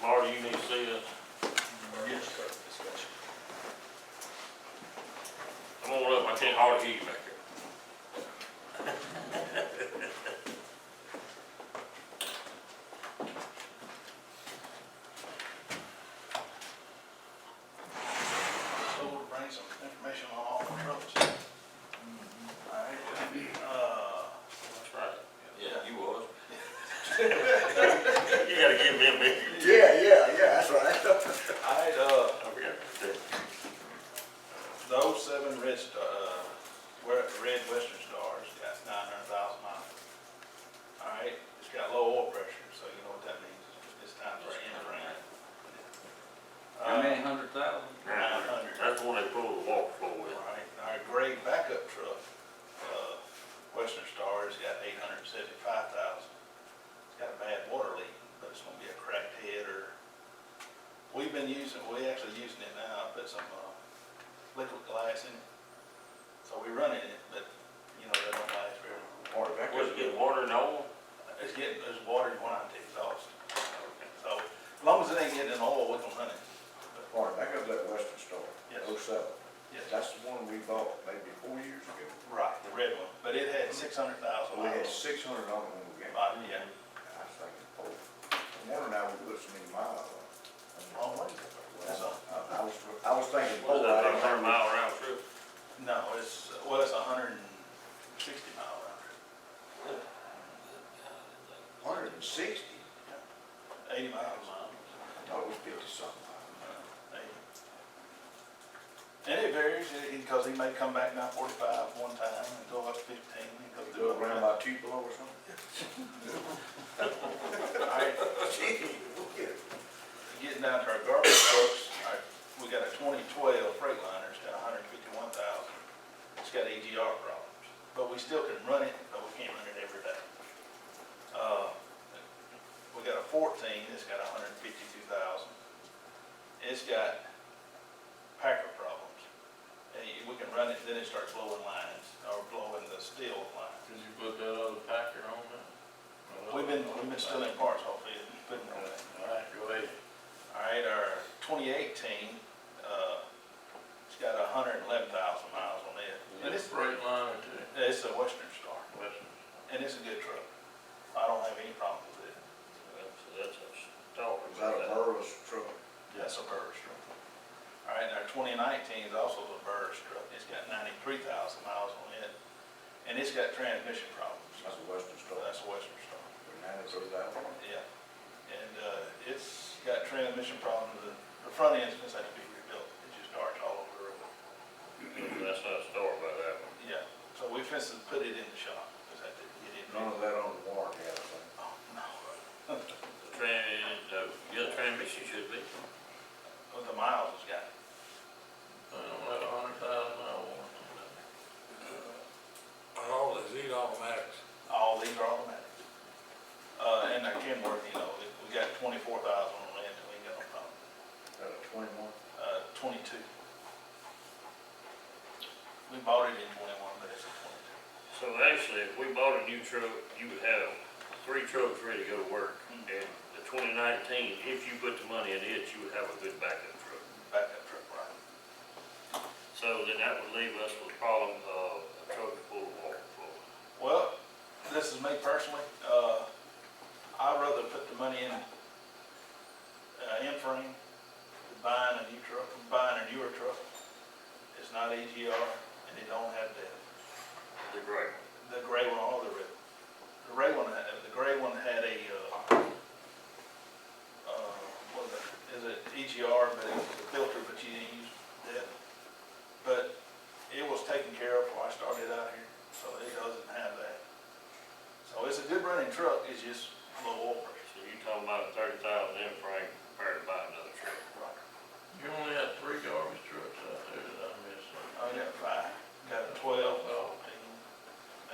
Marty, you need to see this. Yes, sir. Discussion. Come on up, I can't hardly hear you back here. So we'll bring some information on all the trucks. All right, That's right. Yeah, you was. You gotta give me a minute. Yeah, that's right. I forgot to say. those 7 red Western Stars got 900,000 miles. All right, it's got low oil pressure, so you know what that means. It's time for an end rain. How many 100,000? 900. That's the one they pulled the walk floor with. All right, our gray backup truck, Western Star, has got 875,000. It's got a bad water leak, but it's gonna be a cracked head or, we're actually using it now, put some, liquid glass in it. So we're running it, but, you know, that don't last very long. Was it getting water and oil? There's water going out the exhaust. So, as long as it ain't getting in oil, we can run it. Mark, back up that Western Star, Yes. 07. Yes. That's the one we bought maybe 4 years ago. Right, the red one, but it had 600,000 So we had miles. 600 on it when we got it. Yeah. I was thinking, oh, I'm wondering how we put so many miles on it. Wrong way. That's Well, a- I was thinking, Was oh, that I about a didn't 100 think mile round trip? No, it's 160 mile round trip. 160. 80 miles. I thought it was 50 something. 80. And it varies, because he may come back down 45 one time and go up 15 and go Do through. it around by Tupelo or something? All right, getting down to our garbage trucks, we got a 2012 Freightliner, it's got 151,000. It's got AGR problems, but we still can run it, but we can't run it every day. We got a 14, it's got 152,000. It's got packer problems. And we can run it, then it starts blowing lines, or blowing the steel lines. Did you put that other packer on there? We've been stealing parts off it and putting it on that. All right, go ahead. All right, our 2018, it's got 111,000 miles on it. And Is it Freightliner too? it's a Western Star, Western. and it's a good truck. I don't have any problem with it. That's a stalker. Is that a Burris truck? That's a Burris truck. All right, and our 2019 is also a Burris truck. It's got 93,000 miles on it, and it's got transmission problems. That's a Western Star. That's a Western Star. For 93,000. Yeah, and it's got transmission problems. The front end's gonna have to be rebuilt. It just darts all over the road. That's not a story about that one. Yeah, so we fixed to put it in the shop, because I didn't get it. None of that on the warranty, I think. Oh, no. The transmission should be. Well, the miles has got it. I don't have 100,000 mile warranty. All these automatics. All these are automatic. And our Kenworth, you know, we got 24,000 on land, and we ain't got no problem. Got a 21. 22. We bought it in 21, but it's a 22. So actually, if we bought a new truck, you would have 3 trucks ready to go to work. And the 2019, if you put the money in it, you would have a good backup truck. Backup truck, right? So then that would leave us with the problem of a truck to pull the walk floor. Well, this is me personally. I'd rather put the money in frame than buying a new truck, buying a newer truck. It's not AGR, and it don't have depth. The gray. The gray one or the red. The gray one had a, what is it, EGR, but it was a filter, but you didn't use that. But it was taken care of before I started out here, so it doesn't have that. So it's a good running truck, it's just low oil pressure. So you're talking about a 30,000 in frame compared to buying another truck. Right. You only had 3 garbage trucks out there that I missed. I got 5, got a 12,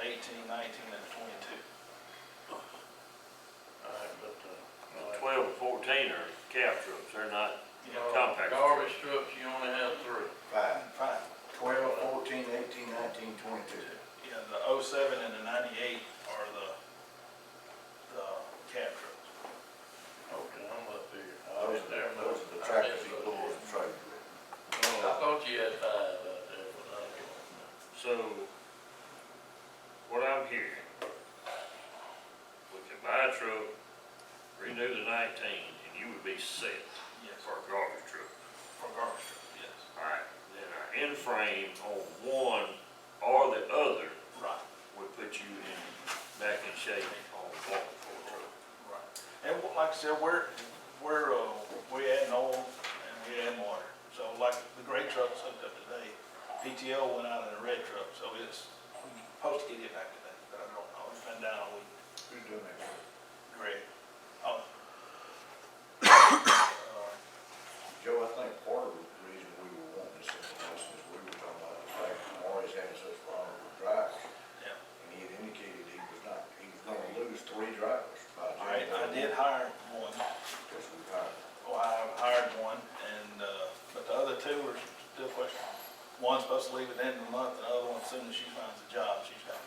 18, 19, and 22. All right, but, The 12 and 14 are cab trucks, they're not Compact. Garbage trucks, you only have 3. 5, Fine. 12, 14, 18, 19, 22. Yeah, the 07 and the 98 are the cab trucks. Okay, I'm up here. Those are the tractors he pulls and trailers with. I thought you had 5 out there, but I don't. So, what I'm hearing, we can buy a truck, renew the 19, and you would be set Yes, for a garbage truck. for garbage trucks, yes. Alright, then our end frame on one or the other Right, would put you back in shape on one for a truck. right. And like I said, we adding oil and we adding water. So like the gray truck's hooked up today, PTO went out in a red truck, so it's, we're supposed to get it back today, but I don't know, it's been down a week. Who's doing that? Greg. Oh. Joe, I think part of the reason we were wanting this information is we were talking about the fact that Marty's having such problems with drivers. Yeah. And he had indicated he was gonna lose 3 drivers by I January. did hire one. Because we hired. Well, I hired one, and, but the other 2 are still questionable. One's supposed to leave at the end of the month, and the other one, as soon as she finds a job, she's got.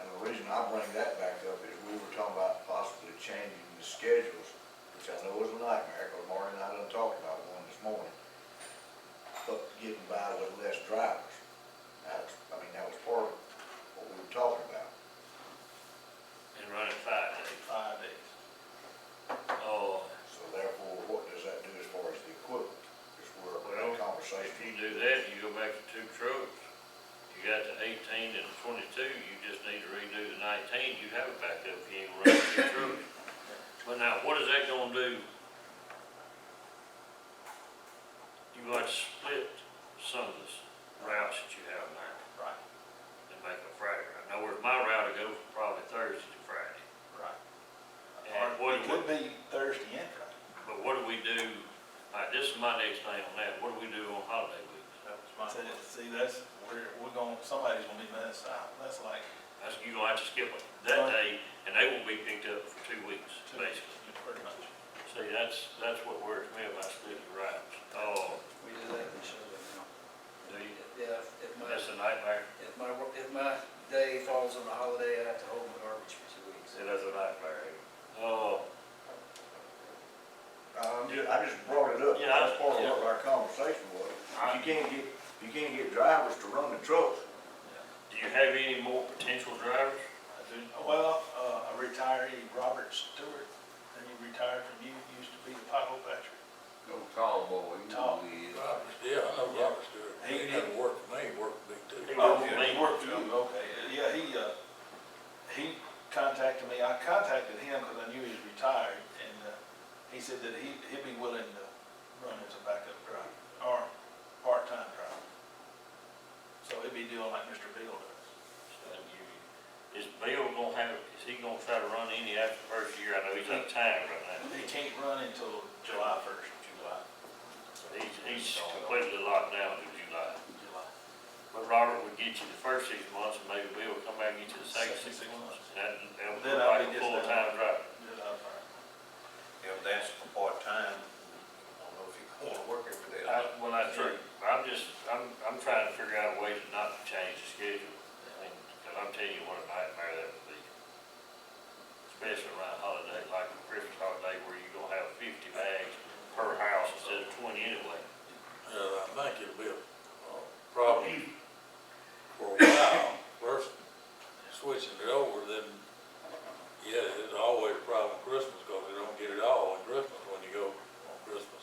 And the reason I bring that back up is we were talking about possibly changing the schedules, which I know is a nightmare, because Marty and I done talked about one this morning. But getting by with less drivers. That was part of what we were talking about. And running 5 days. 5 days. Oh, So therefore, what does that do as far as the equipment? Because we're well, in conversation. if you do that, you go back to 2 trucks. You got the 18 and the 22, you just need to redo the 19, you have it back up, you ain't gonna run 2 trucks. But now, what is that gonna do? You got to split some of the routes that you have now Right, and make a Friday route. Now, where's my route to go from probably Thursday to Friday? right. And Or what it do could be Thursday and Friday. But what do we do, this is my next thing on that, what do we do on holiday weeks? That was my. See, that's, we're gonna, somebody's gonna be messed out. That's like. You're gonna have to skip it that day, and they won't be picked up for 2 weeks, basically. Pretty much. See, that's what worries me about splitting the routes. Oh, We do that in Shelby now. do you? Yeah, if That's a nightmare. if my day falls on a holiday, I have to hold my garbage for 2 weeks. See, that's a nightmare. Oh, I just brought it up, Yeah, that's part of what our conversation was. You can't get drivers to run the trucks. do you have any more potential drivers? I do, well, a retiree, Robert Stewart, and he retired from used to be the pothole patcher. No tall boy, you know Tall. he is. Robert, yeah, I know Robert Stewart. He- He doesn't work for me, he worked for me too. He Oh, worked for yeah, me. he worked for you, okay. Yeah, he contacted me, I contacted him because I knew he was retired, and, he said that he'd be willing to run as a backup driver, or part-time driver. So he'd be doing like Mr. Bill does. Is Bill gonna have, is he gonna try to run any after the first year? I know he's out of time right now. He can't run until July 1st. So he's completely locked down to July. July. But Robert would get you the first 6 months, and maybe Bill would come back and get you the second 6 months. That would Then look I'll like a be just full-time driver. July 1st. If that's for part-time, I don't know if you wanna work every day. Well, that's true. I'm trying to figure out a way to not change the schedule. Cause I'm telling you what a nightmare that would be. Especially around holiday, like the Christmas holiday, where you're gonna have 50 bags per house instead of 20 anyway. I think it'll be a problem for a while. First, switching it over, then, yeah, it's always a problem with Christmas, because they don't get it all on Christmas when you go on Christmas.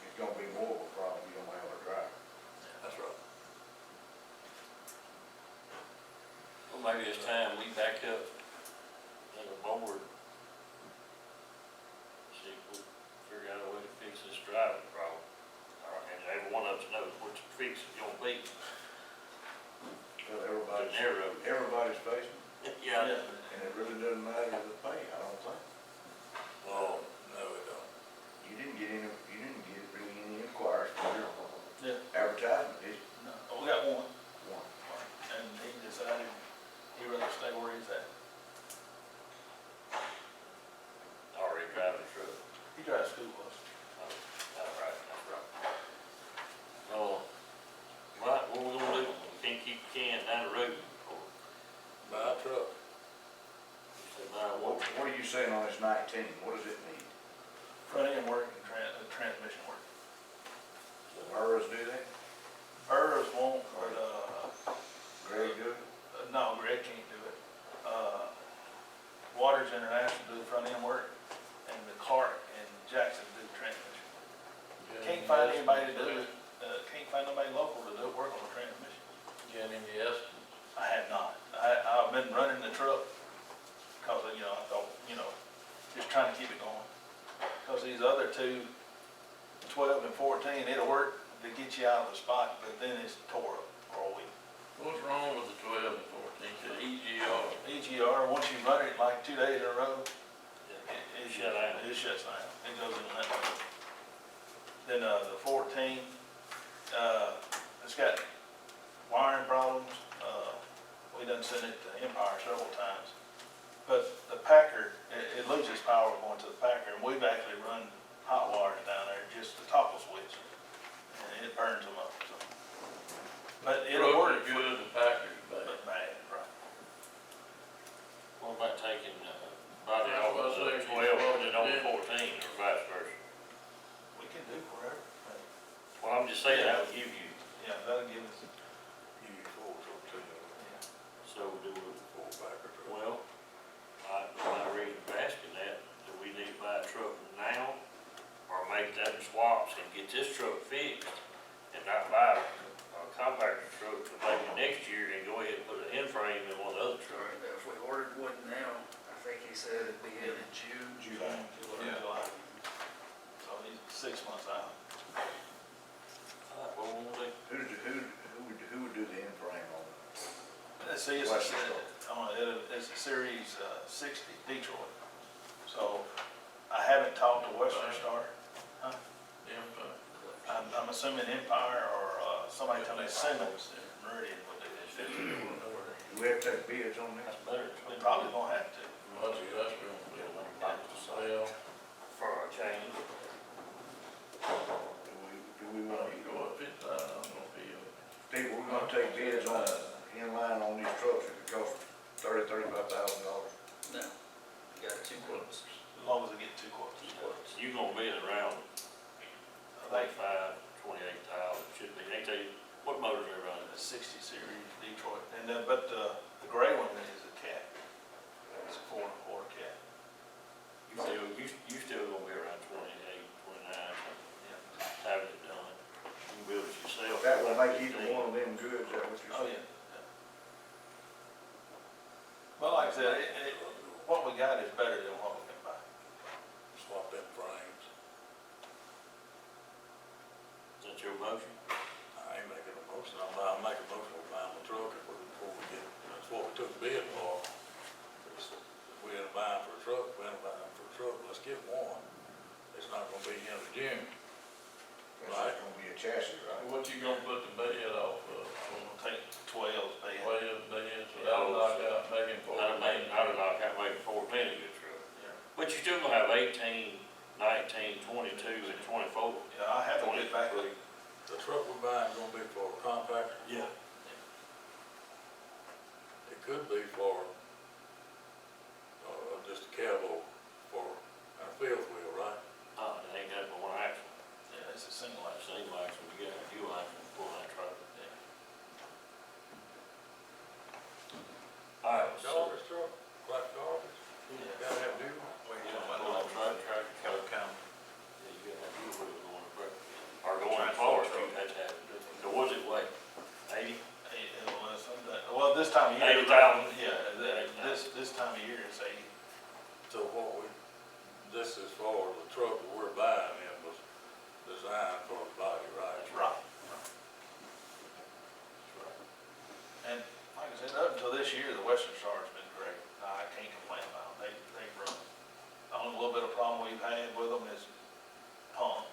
It's gonna be more of a problem if you don't have a driver. That's right. Well, maybe it's time we back up as a board. See if we figure out a way to fix this driving problem. And every one of us knows what the fix is gonna be. Well, everybody's facing it, Yeah. and it really doesn't matter the pay, I don't think. Oh, no, it don't. You didn't get really any inquiries from your Yeah. advertisement, did you? No, we got one, One. and he decided he'd rather stay where he's at. Already driving the truck. He drives school bus. saying on this 19, what does it need? Front end work and transmission work. Will hers do that? Hers won't, but, Greg do it? no, Greg can't do it. Waters International do the front end work, and the Clark and Jackson do the transmission. Can't find anybody to do it, can't find nobody local to do it, work on the transmission. You got any estimates? I have not. I've been running the truck, cause, I thought, just trying to keep it going. Cause these other two, 12 and 14, it'll work to get you out of the spot, but then it's tore up for a week. What's wrong with the 12 and 14, the EGR? EGR, once you run it like 2 days in a row, it Shut down. It shuts down. It goes in that mode. Then, the 14, it's got wiring problems. We done sent it to Empire several times. But the Packer, it loses power going to the Packer, and we've actually run hot wires down there, just the toggle switch, and it burns them up, so. But it'll work. Good, the Packers bad. But bad, right. What about taking, body Yeah, off of well, the so 12 and on 14, or vice versa? We can do whatever. Well, I'm just saying, that would give you, Yeah, that'll give us, You use 4 or 2, yeah. so do we, 4 backer truck. well, my reason for asking that, do we need to buy a truck now, or make them swaps and get this truck fixed, and not buy a compactor truck for maybe next year, and go ahead and put an end frame in one of the other trucks? If we ordered one now, I think he said it'd be in June. July. July. So he's 6 months out. Well, won't they? Who would do the end frame on it? Let's see, it's a Series 60 Detroit. So I haven't talked to Western Star. I'm assuming Empire or somebody told me Simmons and Meridian would do this. Do we have to take bids on this? That's better. We probably gonna have to. Much of that's going to be well, for a change. Do we want to, Go up 50, I'm gonna be, Steve, we're gonna take bids on, in line on these trucks, if it costs $35,000. No, you got 2 quotes. As long as we get 2 quotes. you gonna be at around Like 28,000, should be, ain't they, what motors are running? a 60 Series Detroit. And then, but the gray one is a cat. It's a 4.25 cat. You still gonna be around 28, 29, Yeah. having it done. You can build it yourself. That will make either one of them good, is that what you're Oh, saying? yeah. Well, like I said, what we got is better than what we can buy. Swap them frames. Is that your motion? I ain't making a motion, I'm making a motion to buy a truck before we get, that's what we took bid for. We ain't buying for a truck, we ain't buying for a truck, let's get one. It's not gonna be in June. That's just gonna be a chassis, right? What you gonna put the bed off of? We're gonna take 12 bed. 12 beds, so that'll knock out maybe 14. That'll knock out maybe 14 a good truck. Yeah. But you're still gonna have 18, 19, 22, and 24. Yeah, I have to get back with The truck we're buying gonna be for a compactor? Yeah. It could be for, just a cabo for a fifth wheel, right? It ain't got but one axle. Yeah, it's a single axle. Single axle, you got a dual axle, pull that truck. All right, so. Garbage truck, black garbage, Yeah. gotta have new. Truck, count. Yeah, you gotta have dual wheel going to break. Or going forward, you had to have, so what's it weigh? 80? Well, this time of year. 80,000. Yeah, this time of year it's 80. So this is for the truck that we're buying, it was designed for the body, right? Right. And like I said, up until this year, the Western Star's been great. I can't complain about them. They've run. The only little bit of problem we've had with them is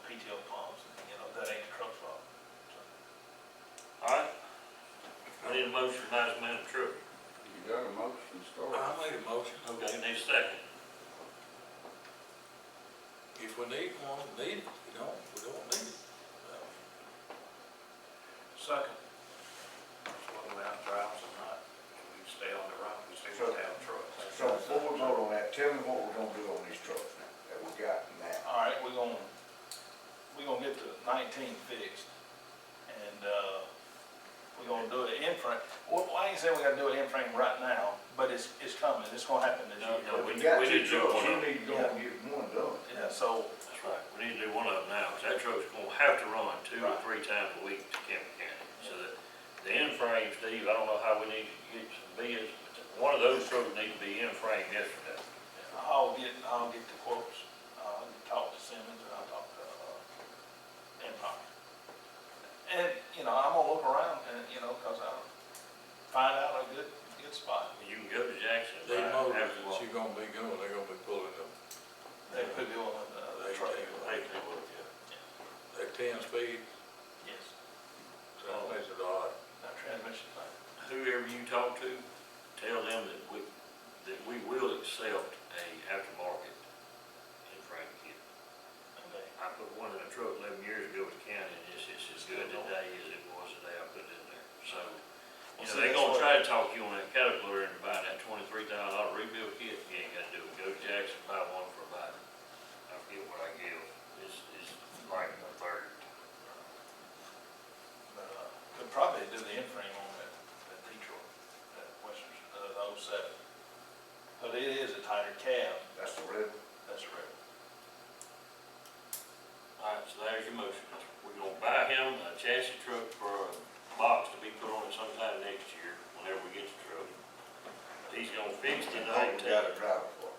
PTO pumps, and that ain't the truck's fault. So, All right. I need a motion to buy this man a truck. You got a motion started. I made a motion. Okay, need a second. If we need one, we need it, we don't need it. Second. That's whether we have drives or not. We stay on the route, we stay So- with town trucks. So before we vote on that, tell me what we're gonna 19 fixed. And, we're gonna do it in frame. Well, I ain't saying we gotta do it in frame right now, but it's coming. It's gonna happen this No, year. no, We we got need to two do trucks, one you of them. need to go and get one done. Yeah, so, That's right, we need to do one of them now, because that truck's gonna have to run 2 or 3 times a week to Campbell County. So that, the end frame, Steve, I don't know how we need to get some bids, but one of those trucks need to be in frame yesterday. I'll get the quotes. I'll talk to Simmons and I'll talk to, Empire. And, you know, I'm gonna look around and, you know, cause I'll find out a good spot. You can go to Jackson. They right, motors after that you're gonna be going, they're gonna be pulling them, They could go on the truck. They can look, yeah. they're 10 speed, Yes, transmission are, that transmission thing. Whoever you talk to, tell them that we will accept a aftermarket in frame kit. Okay. I put one in a truck 11 years ago with the county, and it's as good today as it was the day I put it in there. So, you know, they're gonna try to talk you on that Caterpillar into buying that $23,000 rebuild kit. You ain't gotta do it. Go to Jackson, buy one for about, I forget what I give. It's like a third. Could probably do the in-frame on that Detroit, that Western, the 07. But it is a tighter cab, That's the red. that's a red. All right, so there's your motion. We're gonna buy him a chassis truck for a box to be put on it sometime next year, whenever we get the truck. He's gonna fix the And hope we 19. got a driver for it.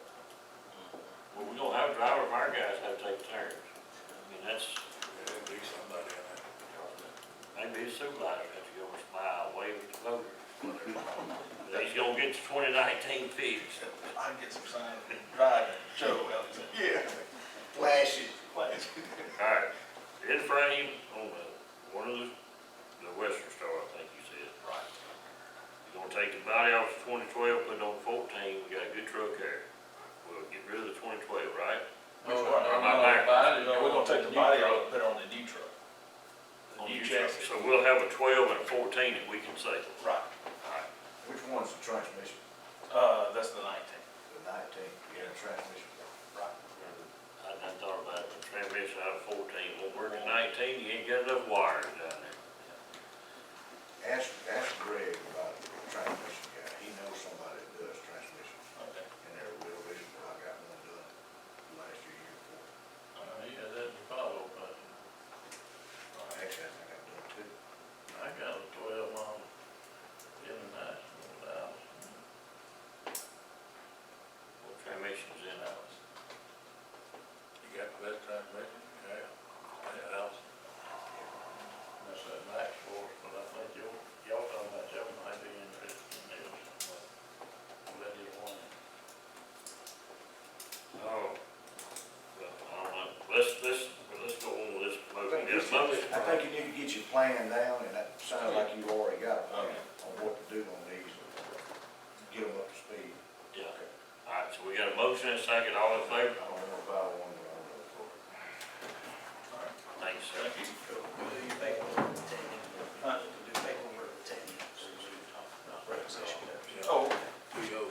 Well, we don't have a driver, our guys have to take turns. I mean, that's, there'll be somebody in there. maybe his supervisor has to go and smile, wave at the voters, whatever. But he's gonna get the 2019 fixed. I can get some signs, drive and show Alexander. Yeah. Flash it. Flash. All right, in frame on one of the Western Star, I think you said. Right. You're gonna take the body off the 2012, put it on 14, we got a good truck there. We'll get rid of the 2012, right? Which No, one? no, My no, back. body, No, we're gonna take the new body truck. out and put it on the new truck. The On new your truck. chassis. So we'll have a 12 and a 14 that we can sell. Right. All right. Which one's the transmission? That's the 19. The 19, yeah, transmission. Right. I done thought about it, the transmission out of 14 won't work at 19, you ain't got enough wires down there. Ask Greg about the transmission guy. He knows somebody that does transmission. Okay. And they're real reasonable. I got one done last year, year before. Yeah, that's a follow, but Actually, I think I've done two. I got a 12 on international Dallas. Well, transmission's in house. You got the best transmission, yeah, house. That's a max force, but I think y'all talking about y'all might be interested in this. Let it one. Oh, well, I don't know, let's go on with this motion. Yes, motion. I think you need to get your plan down, and that sounds like you've already got a plan on what to do on these. Get them up to speed. Yeah, all right, so we got a motion and a second, all in favor? I don't know about one, but I know for it. Thanks, sir. Thank you. We'll do your paperwork with Tammy. Huh? We'll do paperwork with Tammy. Requisition. Oh, PO.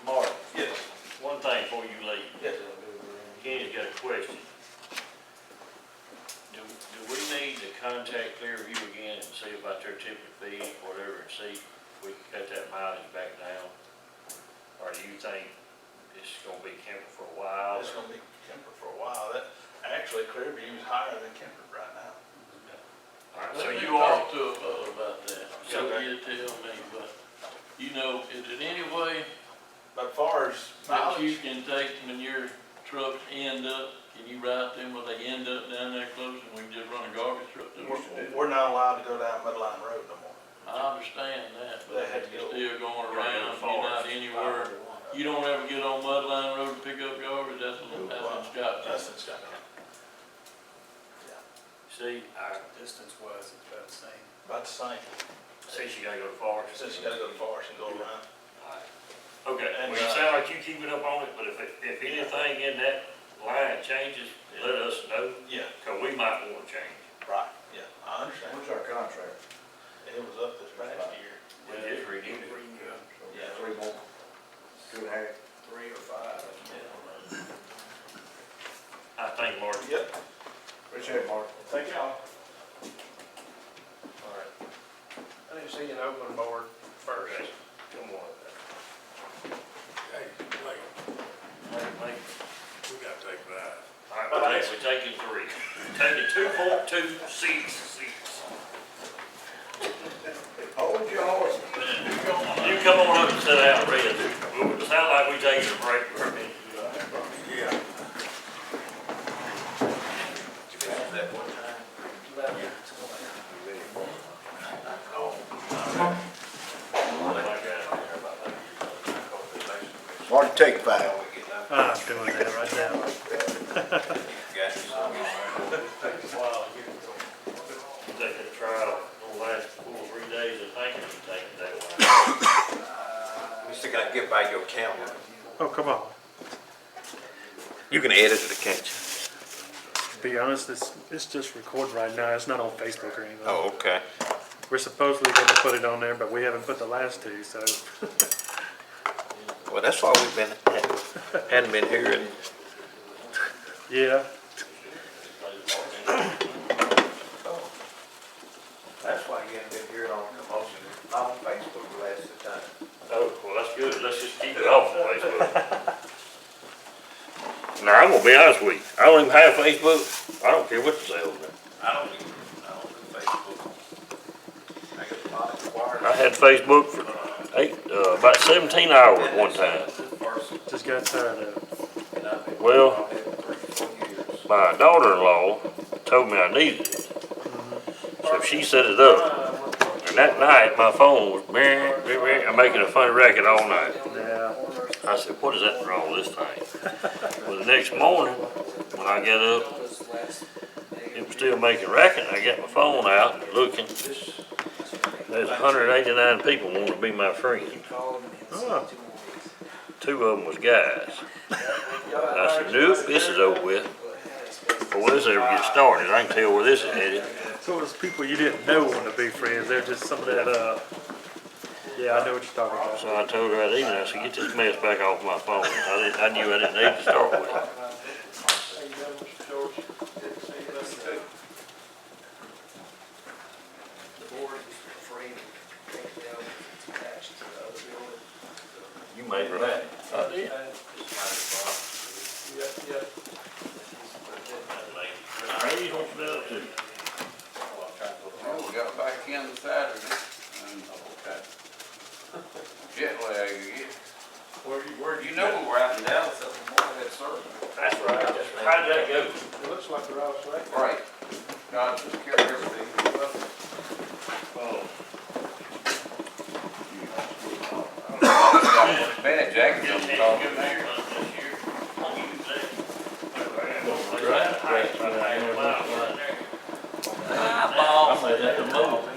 Mark, yes, one thing before you leave, yes. Kenny's got a question. Do we need to contact Clearview again and see about their tipping fees, whatever, and see if we can cut that mileage back down? Or do you think it's gonna be Kemper for a while? It's gonna be Kemper for a while. That, actually, Clearview's higher than Kemper right now. All right, so Let me you are, talk to a fellow about that. So you tell me, but, you know, is it any way But far as that you mileage, can take when your trucks end up, can you write them where they end up down there close and we can just run a garbage truck to them? we're not allowed to go down Mudline Road no more. I understand that, They but had to you're go- still going You're around, going you're not far. anywhere. You don't ever get on Mudline Road to pick up garbage, that's in Scott. That's in Scott. see, Distance wise, it's about the same. About the same. since you gotta go to Forest. Since you gotta go to Forest and go around. Okay, And, well, you sound like you keeping up on it, but if anything in that line changes, let us know, Yeah, cause we might wanna change. right, yeah, I understand. What's our contract? It was up this past year. We just renewed it. Yeah, Three more, 2.5. 3 or 5. I think, Mark. Yep. Appreciate it, Mark. Thank y'all. All right. I need to see an open board first. Okay. Come on. Hey, wait, Mike. we gotta take that. All right, we're taking 3. Taking 2.26 seats. Hold your horse. You come on up and sit down, Red. It sounds like we taking a break for a minute. Yeah. Marty, take 5. I'm doing that right now. Taking a trial, gonna last 2 or 3 days, I think it's taking that long. We still gotta get by your camera. Oh, come on. You can edit it, can't you? To be honest, it's just recording right now. It's not on Facebook or anything. Oh, okay. We're supposedly going to put it on there, but we haven't put the last 2, so. Well, that's why we've been, hadn't been hearing. Yeah. That's why you haven't been hearing on commotion, not on Facebook the last 2 times. Oh, well, that's good, let's just keep it off of Facebook. Now, I'm gonna be honest with you, I don't even have Facebook, I don't care what you say over there. I don't do Facebook. I get a lot of inquiries. I had Facebook for about 17 hours one time. Just got tired of it. Well, my daughter-in-law told me I needed it, so she set it up. And that night, my phone was, I'm making a funny racket all night. Yeah. I said, what is that wrong with this thing? Well, the next morning, when I got up, it was still making racket, and I got my phone out, looking. There's 189 people wanting to be my friend. Oh. 2 of them was guys. I said, nope, this is over with. Before this ever gets started, I can tell where this is headed. So it was people you didn't know want to be friends. They're just some of that, yeah, I know what you're talking about. So I told her that evening, I said, get this mess back off my phone. I knew I didn't need to start with it. The board is free to take it down, it's attached to the other building. You made that. I did. Yep, yep. Raise on that too. Well, we got back in Saturday, and jet lag again. You know we were out in Dallas at the Morehead Circle. That's right. How'd that go? It looks like they're all right. Right. God took care of everything. Oh. Bad jacket on the top.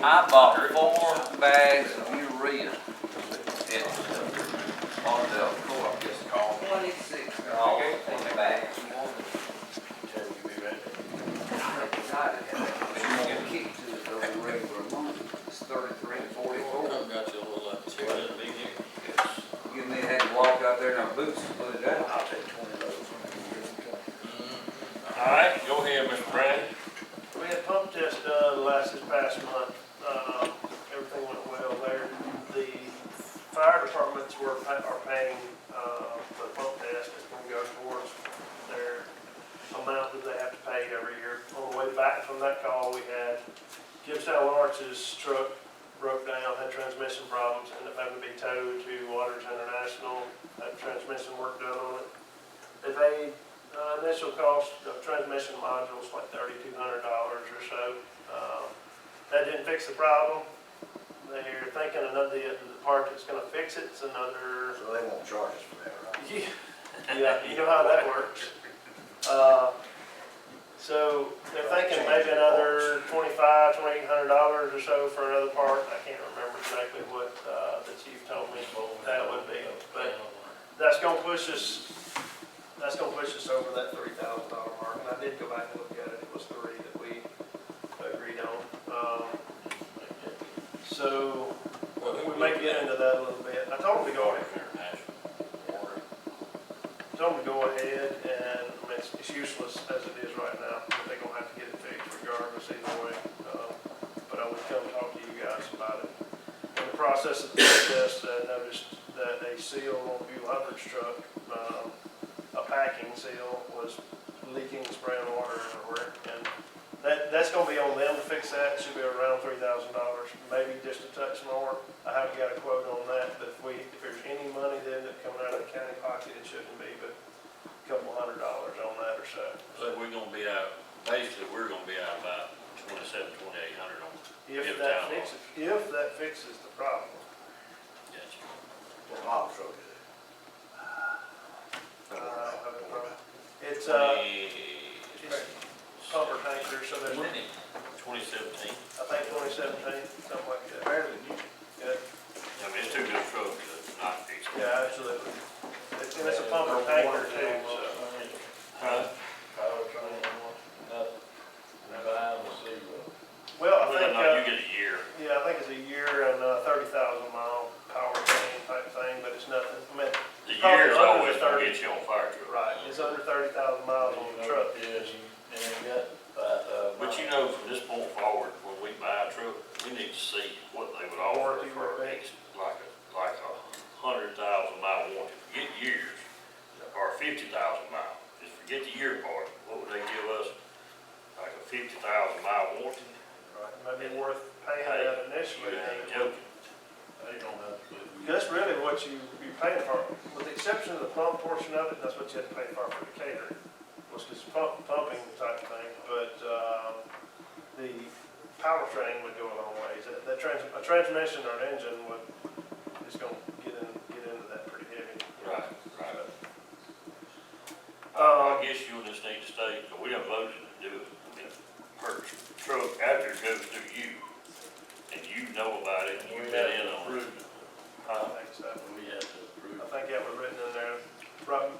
I bought 4 bags of urea. It's on the co-op, it's called $26 a bag. You get a kick to it over regular month, it's 33 and 44. Got you a little, You may have to walk out there in our boots and put it out. I'll take 20 of those. All right, go ahead, Mr. Brandon. We had pump test done this past month. Everything went well there. The fire departments are paying, for the pump test. It's gonna go towards their amount that they have to pay every year. On the way back from that call, we had Gibson Lawrence's truck broke down, had transmission problems, ended up having to be towed to Waters International, had transmission work done on it. They paid initial cost of transmission modules like $3,200 or so. That didn't fix the problem. They're thinking the part that's gonna fix it's another. So they won't charge us for that, right? Yeah, you know how that works. So they're thinking maybe another $2,800 or so for another part. I can't remember exactly what the chief told me that would be, but that's gonna push us over that $3,000 mark. And I did go back and look at it. It was 3 that we agreed on. So well, we may get into that a little bit. I told them to go ahead. Told them to go ahead, and I mean, it's useless as it is right now, but they're gonna have to get it fixed regardless either way. But I would come talk to you guys about it. In the process of the test, I noticed that a seal on Buell Hubbard's truck, a packing seal, was leaking, spraying water everywhere. And that's gonna be on them to fix that. It should be around $3,000, maybe just a touch more. I haven't got a quote on that, but if there's any money that ended up coming out of the county pocket, it shouldn't be, but a couple $100 on that or so. So we're gonna be out, basically, we're gonna be out about 2,800 on. If If that down. fixes the problem. Yes. What model truck is it? I don't have a problem. It's pumper tanker, so there's, I 2017. think 2017, something like that. Fairly new. Yeah, I mean, it's too good a truck to not fix it. yeah, absolutely. And it's a pumper tanker too, so. Huh? Well, I Well, think, no, you get a year. yeah, I think it's a year and 30,000 mile power train type thing, but it's nothing. I mean, The Probably year's under always the gonna 30. get you on fire truck. right, it's under 30,000 miles on the truck. But you know, from this point forward, when we buy a truck, we need to see what they would offer Warranty for would be. like a 100,000 mile warranty. Forget years, or 50,000 mile. Just forget the year part. What would they give us? Like a 50,000 mile warranty? Right, maybe worth paying that initially. You ain't joking. That's really what you're paying for, with the exception of the pump portion of it, that's what you have to pay for the catering, was this pumping type thing, but, the powertrain would go a long ways. A transmission or an engine is gonna get into that pretty heavy. Right, right. Um, I guess you'll just need to stay, because we have voted to do it. I mean, per truck after it goes through you, and you know about it, and you've been in on it. I think so. I think that was written in there.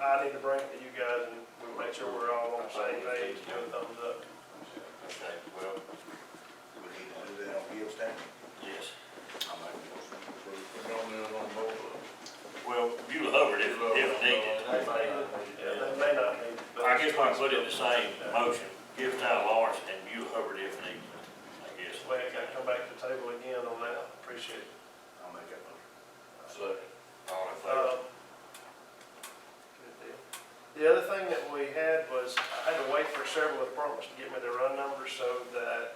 I need to bring it to you guys and we'll make sure we're all on the same page, give a thumbs up. Okay, well, We need to do that on Gibbs Town. yes. I'll make a motion to approve. Well, Buell Hubbard if needed. Yeah, they may not need it, but. I guess we can put it in the same motion, give Town Lawrence and Buell Hubbard if needed, I guess. Wait, I gotta come back to the table again on that. Appreciate it. I'll make that motion. All in favor? Good deal. The other thing that we had was, I had to wait for several departments to get me their run numbers so that,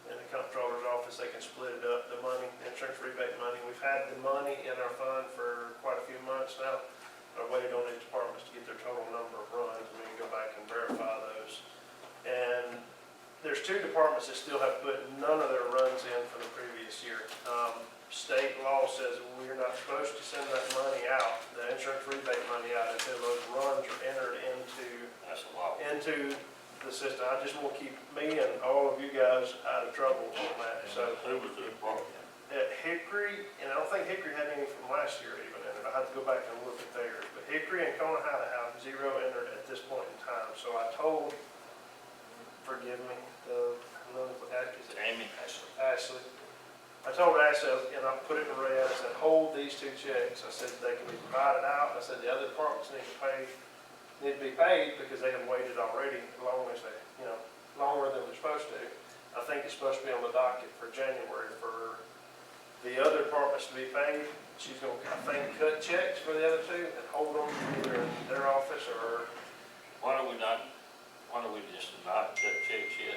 in the comptroller's office, they can split it up, the money, insurance rebate money. We've had the money in our fund for quite a few months now. I waited on these departments to get their total number of runs, and we can go back and verify those. And there's two departments that still have put none of their runs in for the previous year. State law says we're not supposed to send that money out, the insurance rebate money out, until those runs are entered That's a lot. into the system. I just want to keep me and all of you guys out of trouble on that. So Who was the department? at Hickory, and I don't think Hickory had any from last year even in it. I have to go back and look at theirs. But Hickory and Conahotta have zero entered at this point in time. So I told, forgive me, Tammy. Ashley. I told Ashley, and I put it in red, I said, hold these two checks. I said, they can be provided out. I said, the other departments need to be paid because they have waited already longer than they're supposed to. I think it's supposed to be on the docket for January for the other departments to be paid. She's gonna, I think, cut checks for the other two and hold them either in their office or, Why don't we just not cut checks yet?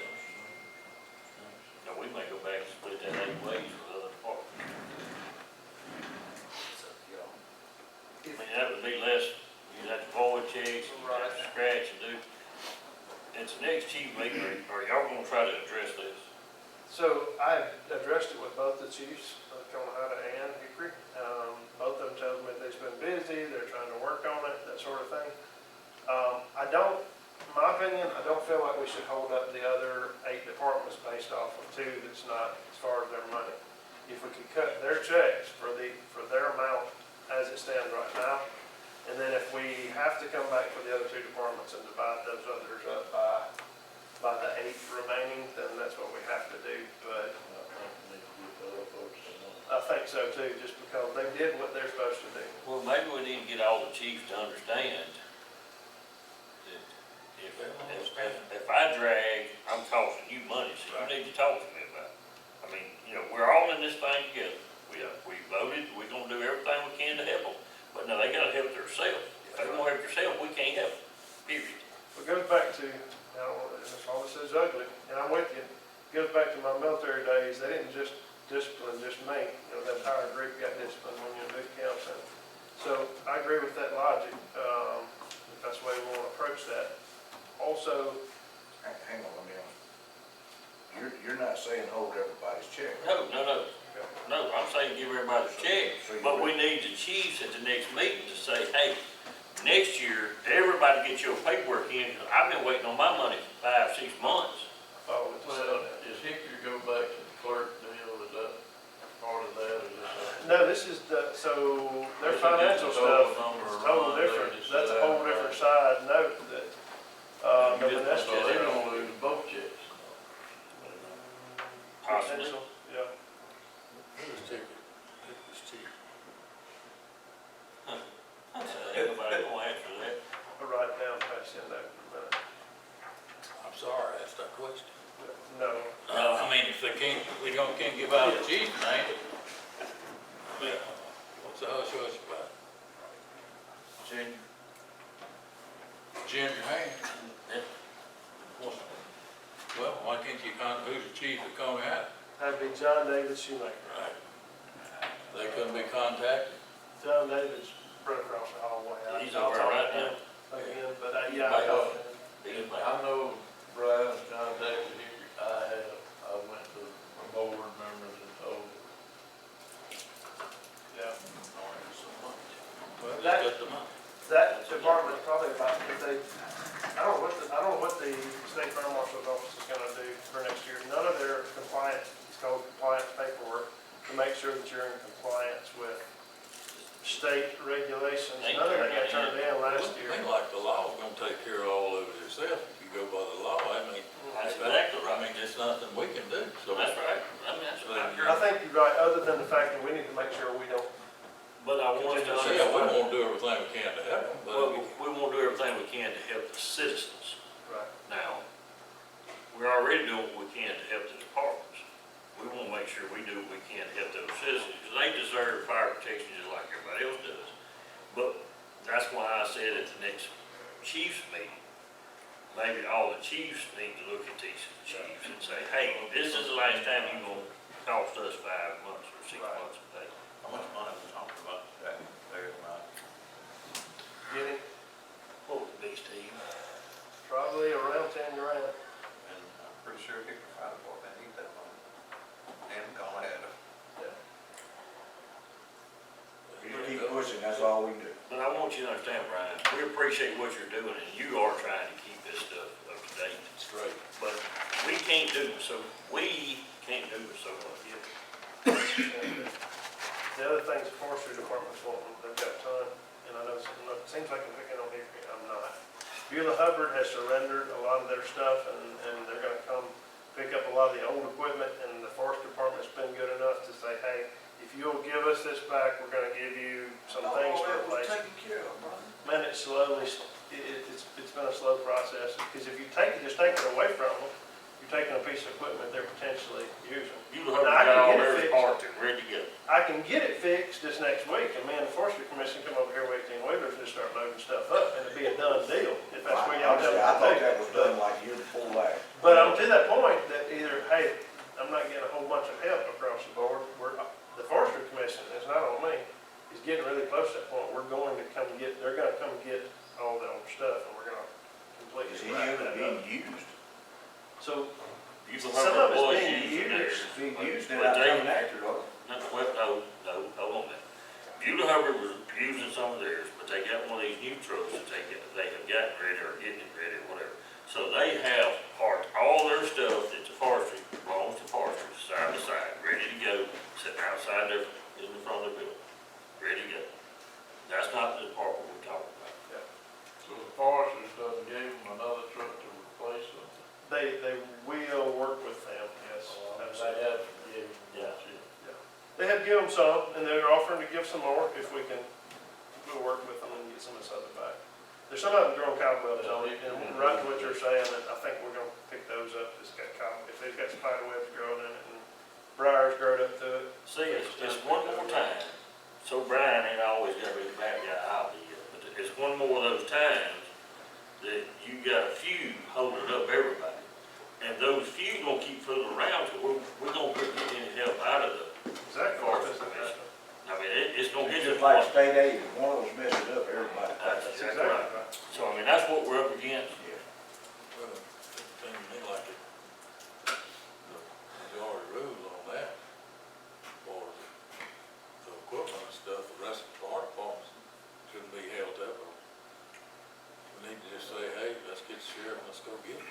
Now, we may go back and split that 8 ways with other departments. I mean, that would be less, you'd have to void checks, you'd have to scratch and do. It's the next chief meeting, are y'all gonna try to address this? so I addressed it with both the chiefs of Conahotta and Hickory. Both of them tell me they've been busy, they're trying to work on it, that sort of thing. In my opinion, I don't feel like we should hold up the other 8 departments based off of 2 that's not as far as their money. If we could cut their checks for their amount as it stands right now, and then if we have to come back for the other 2 departments and divide those others up by the 8 remaining, then that's what we have to do. But I think we need to get the other folks I think so too, just because they did what they're supposed to do. Well, maybe we need to get all the chiefs to understand that if I drag, I'm costing you money, so you need to talk to me about it. I mean, you know, we're all in this thing together. We voted, we're gonna do everything we can to help them, but now they gotta help themselves. If they won't help themselves, we can't help them, period. It goes back to, you know, this all this is ugly, and I'm with you. It goes back to my military days. They didn't just discipline just me. You know, that entire group got disciplined when you're in boot camp. So I agree with that logic, if that's the way we want to approach that. Also, Hang on, let me ask. You're not saying hold everybody's check. No, I'm saying give everybody a check, but we need the chiefs at the next meeting to say, hey, next year, everybody get your paperwork in, because I've been waiting on my money 5, 6 months. follow what you Well, said. does Hickory go back to the clerk deal, is that part of that, or is that? No, this is the, so their This is just financial a total stuff number is of total money, different. they just That's a said whole that, different right? side note that, but that's So they're just. gonna lose both checks. Possibly. Potential, yeah. Who's ticket? It's cheap. Ain't nobody gonna answer that. I'll write it down, pass it note in a minute. I'm sorry, I asked that question. No, I mean, if they can't, we can't give out a chief name. Yeah, what's the hush hush about? Ginger. Ginger hand. Well, why can't you who's the chief of County House? that'd be John David Shoemaker. Right. They couldn't be contacted? John David's right across the hallway. He's I'll over talk right to him now. again, but yeah, I talked to him. I know Brian, John David, Hickory, I went to the board members and told them. Yeah. Well, That- just got the money. That department's probably about, if they, I don't know what the state fire marshal's office is gonna do for next year. None of their compliance, it's called compliance paperwork, to make sure that you're in compliance with state regulations. None of that got turned in last year. Seems like the law's gonna take care of all of it itself, if you go by the law, I mean. That's exactly I right. mean, there's nothing we can do, so. That's right. I mean, that's right. I think you're right, other than the fact that we need to make sure we don't. But I want to Yeah, we understand, won't do everything we can to help them, well, but we want to do everything we can to help the citizens. Right. Now, we're already doing what we can to help the departments. We want to make sure we do what we can to help those citizens, because they deserve fire protection just like everybody else does. But that's why I said at the next chiefs meeting, maybe all the chiefs need to look at these chiefs and say, hey, this is the last time you're going to cost us 5 months or 6 months of pay. How much money we talking about that there tonight? Get it? What would be, Steve? Probably around 10 grand. And I'm pretty sure Hickory Fire Department need that money. And gonna add it. Keep pushing, that's all we can do. But I want you to understand, Brian, we appreciate what you're doing, and you are trying to keep this stuff up to date. straight. But we can't do it so much. The other things the forestry department's wanting, they've got a ton, and I know, it seems like I'm picking on Hickory, I'm not. Beulah Hubbard has surrendered a lot of their stuff, and they're gonna come pick up a lot of the old equipment, and the forest department's been good enough to say, hey, if you'll give us this back, we're gonna give you some things to replace. taken care of, brother. Man, it's slowly, it's been a slow process, because if you just take it away from them, you're taking a piece of equipment they're potentially using. You have Now, I got can all get it theirs fixed. parked and ready to go. I can get it fixed this next week, and me and the forestry commission come over here with 18 wheelers and just start loading stuff up, and it'd be a done deal, if that's where y'all tell me I thought to that do. was done like year before last. But I'm to that point that either, hey, I'm not getting a whole bunch of help across the board, the forestry commission, it's not on me, is getting really close to that point, they're gonna come get all the old stuff, and we're gonna completely Is any wrap of it that being up. used? So, You some have of it's boys being using used. theirs. Being used and But not they- coming after it, or? No, hold on a minute. Beulah Hubbard was using some of theirs, but they got one of these new trucks that they have gotten ready or getting it ready or whatever. So they have parked all their stuff that the forestry, belongs to forestry, side by side, ready to go, sitting outside there in the front of the building, ready to go. That's not the department we're talking about. So the foresters doesn't give them another truck to replace them? they will work with them, yes, They absolutely. have to give them, Yeah. that's it. They have give them some, and they're offering to give some more if we can, we'll work with them and get some of this other back. There's some of them growing cobwebs on it, and right to what you're saying, that I think we're gonna pick those up, it's got if they've got spider webs growing in it, and briars growing up to it. See, it's one more time, so Brian ain't always gotta be the bad guy, I'll be, but it's one more of those times that you got a few holding up everybody. And those few gonna keep fooling around, so we're gonna quit getting any help out of the Exactly. Forest Commission. I mean, it's gonna get It's to just the like point. state aid, if one of those messes up, everybody. That's That's exactly right. right. So, I mean, that's what we're up against. Well, it seems to me like the majority rules on that, for the equipment and stuff, the rest of the fire departments shouldn't be held up. We need to just say, hey, let's get the sheriff, let's go get him.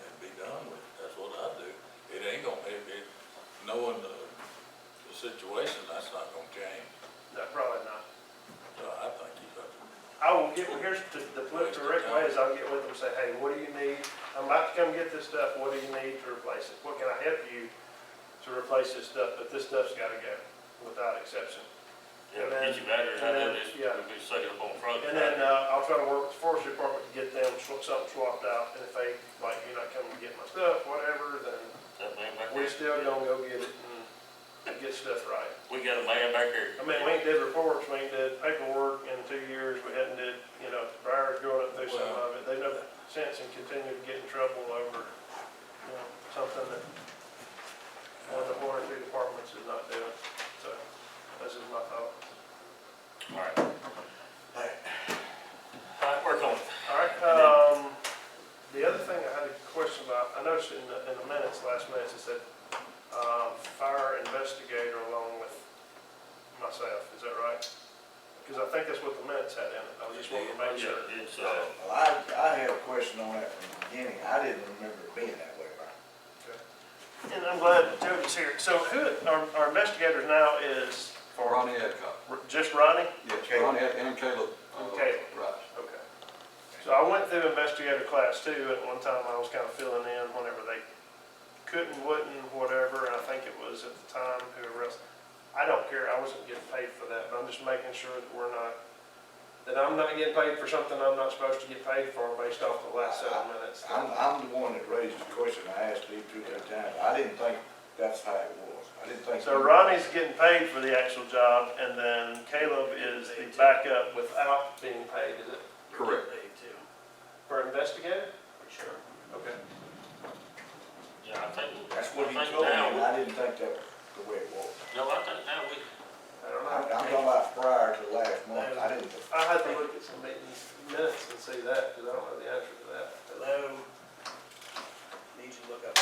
And be done with it, that's what I do. It ain't gonna, knowing the situation, that's not gonna change. No, probably not. So I think you got to. I will get, here's the correct way is I'll get with them and say, hey, what do you need? I'm about to come get this stuff, what do you need to replace it? What can I help you to replace this stuff, but this stuff's gotta go, without exception. Yeah, And then- get you batteries out and there, then- this, yeah. we'll be sucking up on front. And then, I'll try to work with the forestry department to get them something swapped out, and if they, like, you're not coming to get my stuff, whatever, then That man back we there, still gonna go get it and get stuff right. we got a man back there. I mean, we ain't did reports, we ain't did paperwork in 2 years, we hadn't did, briars growing up through some of it. They've no sense in continuing to get in trouble over, something that one of the one or two departments is not doing. So, that's just my thought. All right. All right, work on it. All right, the other thing I had a question about, I noticed in the minutes, last minutes, it said, fire investigator along with myself, is that right? Because I think that's what the minutes had in it, I was just wanting to make sure. Yeah, it's, Well, I had a question on that from the beginning, I didn't remember it being that way, Brian. And I'm glad Jody's here. So our investigators now is for Ronnie Adcock. just Ronnie? Yes, Caleb. Ronnie and Caleb. And Caleb. Right. Okay. So I went through investigator class too, at one time I was kind of filling in whenever they couldn't, wouldn't, whatever, and I think it was at the time, whoever else. I don't care, I wasn't getting paid for that, but I'm just making sure that that I'm not getting paid for something I'm not supposed to get paid for based off the last 7 minutes. I'm the one that raised the question, I asked Steve 2 or 3 times, I didn't think that's how it was, I didn't think. So Ronnie's getting paid for the actual job, and then Caleb is the backup without being paid, is it? Correct. Paid too, For investigator? for sure. Okay. yeah, I think. That's what he I think told me, now and I didn't think that was the way it was. No, I think now we, I don't I'm know. talking about prior to last month, I didn't. I had to look at some meetings, minutes and see that, because I don't know the answer to that. Hello? Need you to look up.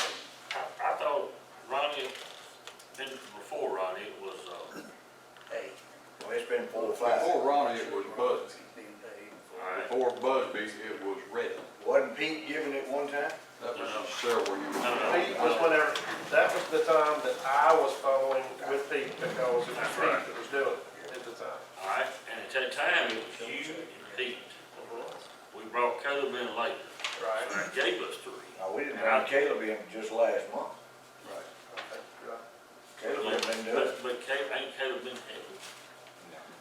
I thought Ronnie, before Ronnie, it was, Hey, Well, it's been 4 or 5. Before Ronnie, it was Busby. being paid for. all right. Before Busby, it was Red. Wasn't Pete giving it one time? That was several years No, ago. no. Pete was whenever, that was the time that I was following with Pete, because it was That's Pete right. that was doing it at the time. All right, and at that time, it was you and Pete. We brought Caleb in later, Right. so that gave us 3. No, we didn't bring Caleb in just last month. Right. Okay, right. Caleb hadn't been doing it. But Caleb, ain't Caleb been heavy?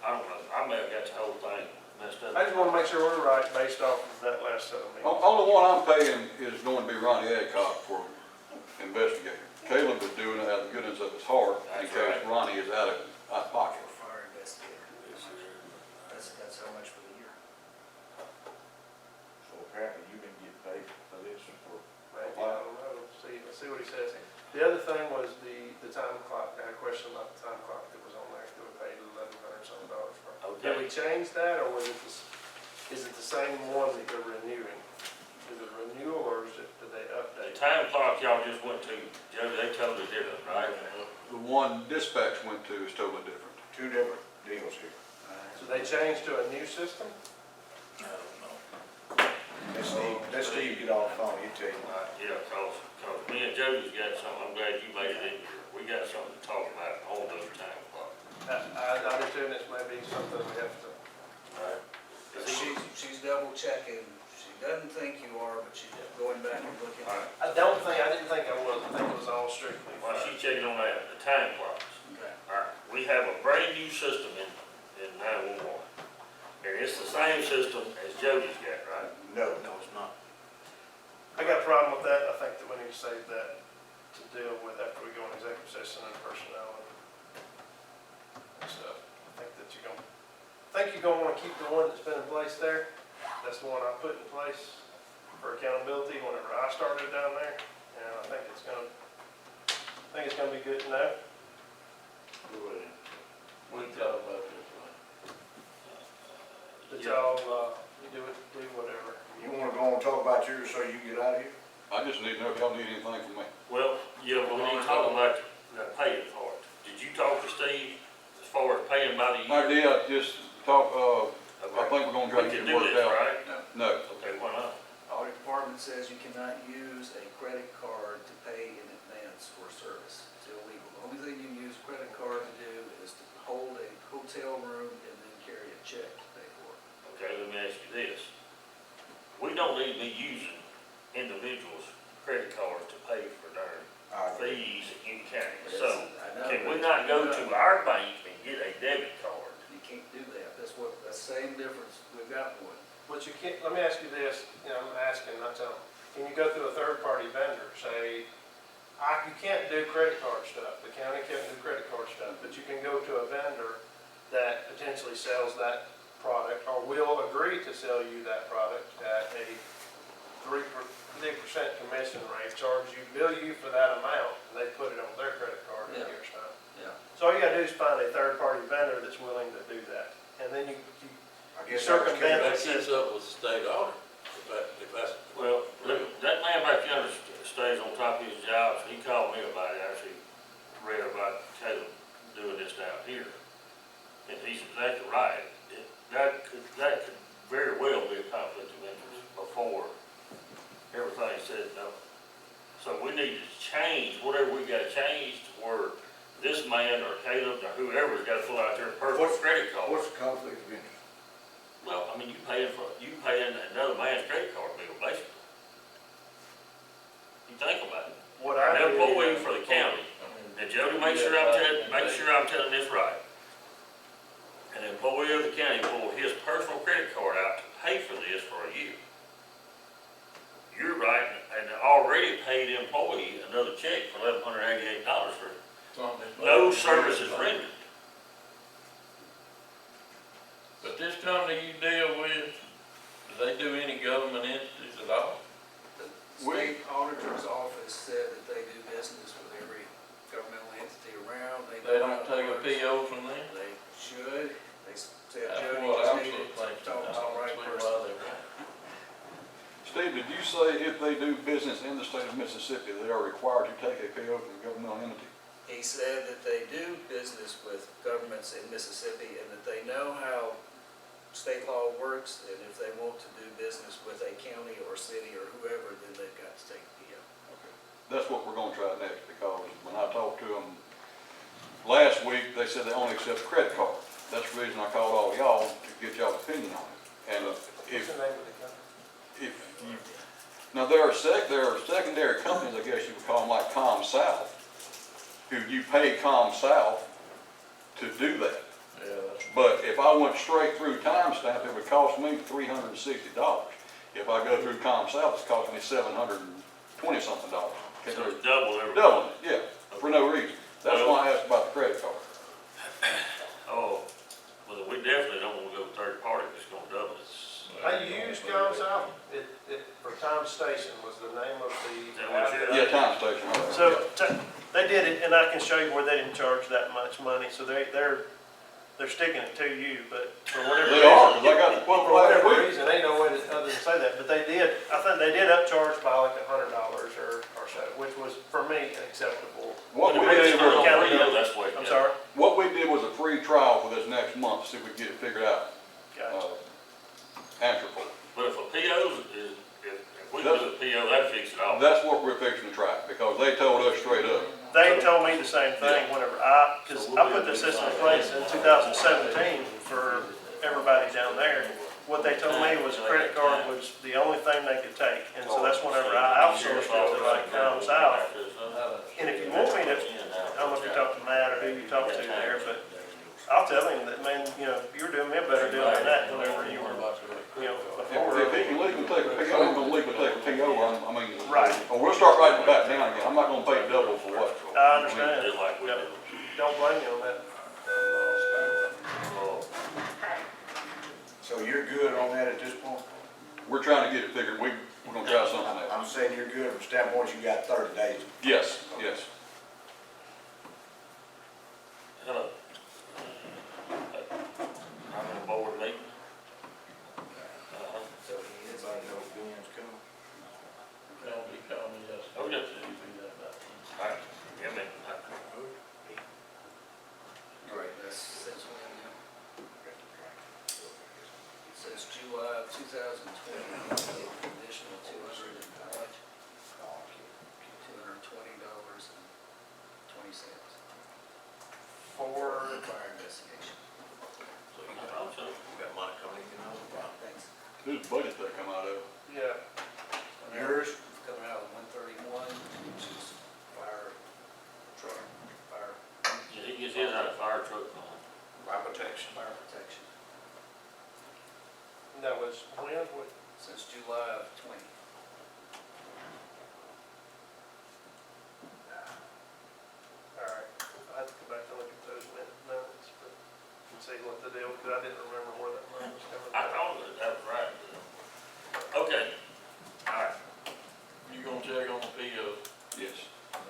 I don't know, I may have got the whole thing messed up. I just want to make sure we're right based off of that last set of meetings. Only one I'm paying is going to be Ronnie Adcock for investigator. Caleb is doing it out of the goodness of his heart in That's case right. Ronnie is out of pocket. Fire investigator. That's how much for the year. So apparently you've been getting paid for this for Maybe, I don't know, let's see what he says. The other thing was the time clock, I had a question about the time clock that was on there, that we paid $1,100 something for. Did we Okay, change that, or was it is it the same one that you're renewing? Is it renewal, or is it, did they the update? time clock y'all just went to, Jody, they totally different, right? The one dispatch went to is totally different. 2 different deals here. So they changed to a new system? I don't know. Let Steve get off the phone, he'll tell you. Yeah, cause me and Jody's got something, I'm glad you made it in here. We got something to talk about on those time clocks. I understand this may be something we have to, Right. She's double checking, she doesn't think you are, but she's going back and looking. Alright, I didn't think I was, I think it was all strictly. while she checking on that, the time clocks. Okay. Alright, we have a brand new system in 911. And it's the same system as Jody's got, right? No. No, it's not. I got a problem with that. I think that we need to save that to deal with after we go in executive session and personnel and stuff. I think you're gonna wanna keep the one that's been in place there. That's the one I put in place for accountability whenever I started down there. And I think it's gonna be good to know. We talk about this one. That y'all, you do whatever. You wanna go and talk about yours so you can get out of here? I just need to know if y'all need anything from me. Well, yeah, we need to talk about the paying part. Did you talk to Steve as far as paying by the year? I did, just talk, I Okay. think we're gonna try to We get can it do worked this, out. right? No, Okay, why not? Audit department says you cannot use a credit card to pay in advance for service. It's illegal. The only thing you can use a credit card to do is to hold a hotel room and then carry a check to pay for it. Okay, let me ask you this. We don't need to be using individuals' credit cards to pay for their fees in county. So, I know, can we but not go to our bank and get a debit card? You can't do that. That's the same difference. We've got one. But you can't, let me ask you this, I'm asking, not telling. Can you go through a third-party vendor, say, you can't do credit card stuff, the county can't do credit card stuff, but you can go to a vendor that potentially sells that product, or will agree to sell you that product at a 3% commission rate, bill you for that amount, and they put it on their credit card in a Yeah. year's time. Yeah. So all you gotta do is find a third-party vendor that's willing to do that, and then you I guess circumvent That the keeps system. up with the state audit, if that's. Well, look, that man back yonder stays on top of his job, so he called me about it, actually read about Caleb doing this down here. And he's exactly right. That could very well be a conflict of interest before everything's said and done. So we need to change whatever we gotta change to where this man or Caleb or whoever's gotta pull out their personal credit card. What's the conflict of interest? Well, I mean, you paying another man's credit card bill, basically. You think about it. What I An do- employee for the county. Now, Jody, make sure I'm telling this right. An employee of the county pulled his personal credit card out to pay for this for a year. You're right, and already paid employee another check for $1,188 for no services rendered. But this company you deal with, do they do any government entities at all? The state auditor's office said that they do business with every governmental entity around. They don't take a PO from them? They should. They said That's Jody what just I'm needed sort of to thinking. talk to the right I don't see person. why they won't. Steve, did you say if they do business in the state of Mississippi, they are required to take a PO from a governmental entity? He said that they do business with governments in Mississippi and that they know how state law works, and if they want to do business with a county or city or whoever, then they've got to take a PO. That's what we're gonna try next, because when I talked to them last week, they said they only accept credit cards. That's the reason I called all y'all to get y'all's opinion on it. And What's the name of the company? if you, now there are secondary companies, I guess you would call them, like ComSouth, who you pay ComSouth to do that. Yeah, that's. But if I went straight through timestamp, it would cost me $360. If I go through ComSouth, it's costing me $720-something. So it's double everything. Doubling it, yeah, for no reason. That's why I asked about the credit card. Oh, well, we definitely don't wanna go third party if it's gonna double it. I used County for Time Station was the name of Is that what the. you- Yeah, time station. right. So, they did it, and I can show you where they didn't charge that much money, so they're sticking it to you, but for whatever reason. They are, 'cause I got the quote For last whatever week. reason, ain't no way other than say that, but I think they did upcharge by like $100 or so, which was, for me, acceptable. What we When it did makes it on was, radio, that's the way. I'm sorry? what we did was a free trial for this next month, see if we can get it figured out. Gotcha. Answer for it. But if a PO if we do a PO, that'd fix it all. That's what we're fixing to try, because they told us straight up. They told me the same thing whenever because I put the system in place in 2017 for everybody down there. what they told me was a credit card was the only thing they could take. And so that's whenever I outsourced it to like County South. And if you want me to, I don't know if you talked to Matt or who you talked to there, but I'll tell him that, man, you know, you were doing me a better deal than that whenever you were, you know, before. If he can legally take a PO, he's gonna legally take a PO, I mean. Right. Or we'll start writing it back down again, I'm not gonna pay double for what. I understand. Just like we Yep. do. Don't blame me on that. So you're good on that at this point? We're trying to get it figured, we're gonna try something else. I'm saying you're good from standpoint, you got 30 days. Yes, yes. Hello. I'm in a board meeting. So anybody know if Ben's coming? Call me yesterday. Oh, yeah. Said he'd be there about 10. All right, yeah, man. Great, that's since when now? Since July of 2020, additional $220.20 For, fire investigation. So you got money coming in, Thanks. Whose budget that come out of? yeah, Yours? Coming out of 131, which is fire truck, fire Yeah, he gets his out of fire truck. fire protection. and that was when, what, Since July of 20. all right. I have to go back and look at those minutes, but, and see what the deal, because I didn't remember where that money was coming I from. thought that was right. Okay, all right. You gonna check on the PO? Yes,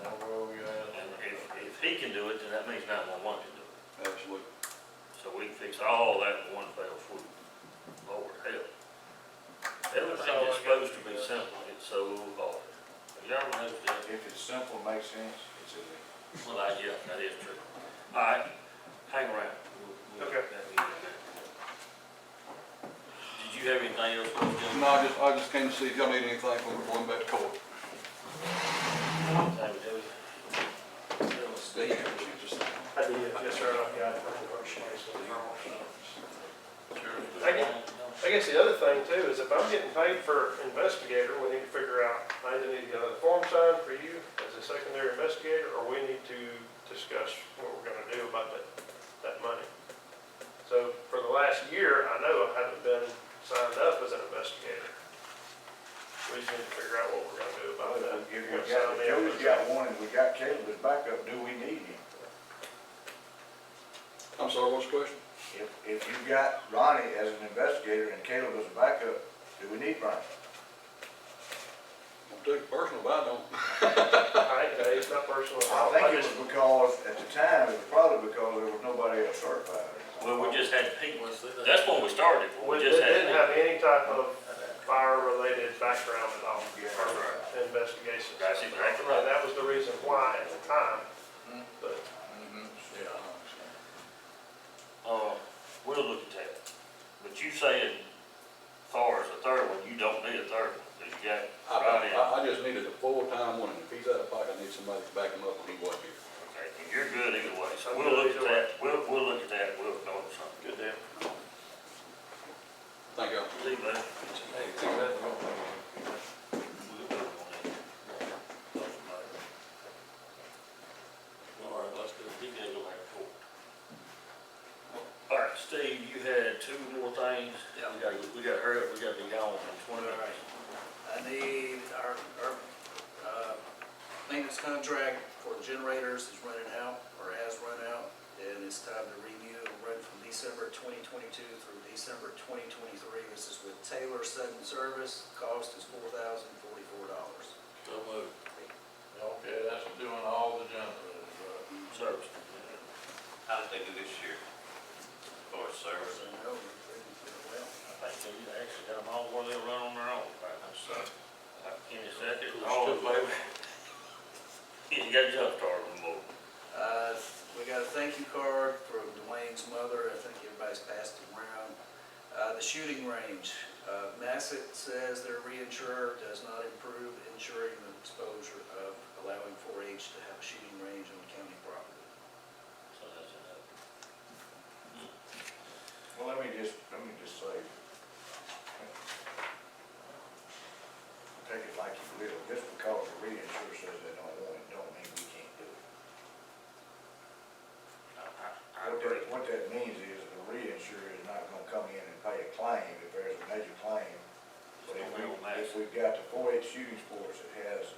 Now, where we at? And if he can do it, then that means 911 can do it. absolutely. So we can fix all that in one fell swoop. Lord help. Everything is supposed to be simple, it's so hard. Have you ever noticed that? If it's simple, makes sense, it's a. Well, yeah, that is true. All right, hang around. Okay. Did you have anything else for us, Jim? No, I just came to see if y'all need anything when we're going back to court. Steve. I did, yes, sir, I got it. I guess the other thing too is if I'm getting paid for investigator, we need to figure out, I either need to get another form signed for you as a secondary investigator, or we need to discuss what we're gonna do about that money. So for the last year, I know I haven't been signed up as an investigator. We just need to figure out what we're gonna do about that. If we got, if Joey's got one and we got Caleb as backup, do we need him? I'm sorry, what's the question? If you got Ronnie as an investigator and Caleb as a backup, do we need Ronnie? Don't take it personal, but I don't. I ain't, it's not personal. I think it was because, at the time, it was probably because there was nobody else certified. Well, we just had people, that's when we started, we We just had didn't people. have any type of fire-related background at all, Yeah. or investigation. That's exactly right. And that was the reason why at the time, but Yeah, I understand. We'll look at that. But you saying, as far as a third one, you don't need a third one, because you got Roddy. I just needed a full-time one, and if he's out of pocket, I need somebody to back him up when he wasn't here. Okay, you're good either way, so we'll look at that, we'll look at that, we'll know something. good deal. Thank you. See you later. All right, let's go, he can go back to court. All right, Steve, you had two more things. Yeah. We gotta hurry up, we gotta be gone in 20 minutes. I need our maintenance contract for the generators is running out, or has run out, and it's time to renew. It'll run from December 2022 through December 2023. This is with Taylor Sudden Service. Cost is $4,044. So moved. Okay, that's doing all the generators, right? Service. How did they do this year? For service? So, no, we're pretty well. I think you actually got them all where they'll run on their own, right? So, like Kenny said, it's All all, you got a jump start on the board. We got a thank you card from Dwayne's mother. I think everybody's passed it around. The shooting range, Massett says their reinsurer does not improve insuring the exposure of allowing 4-H to have a shooting range on county property. So that's enough. Well, let me just say, just because the reinsurer says they don't want it, don't mean we can't do it. I agree. What that means is the reinsurer is not gonna come in and pay a claim if there's a major claim. But if we've got the 4H shooting sports that has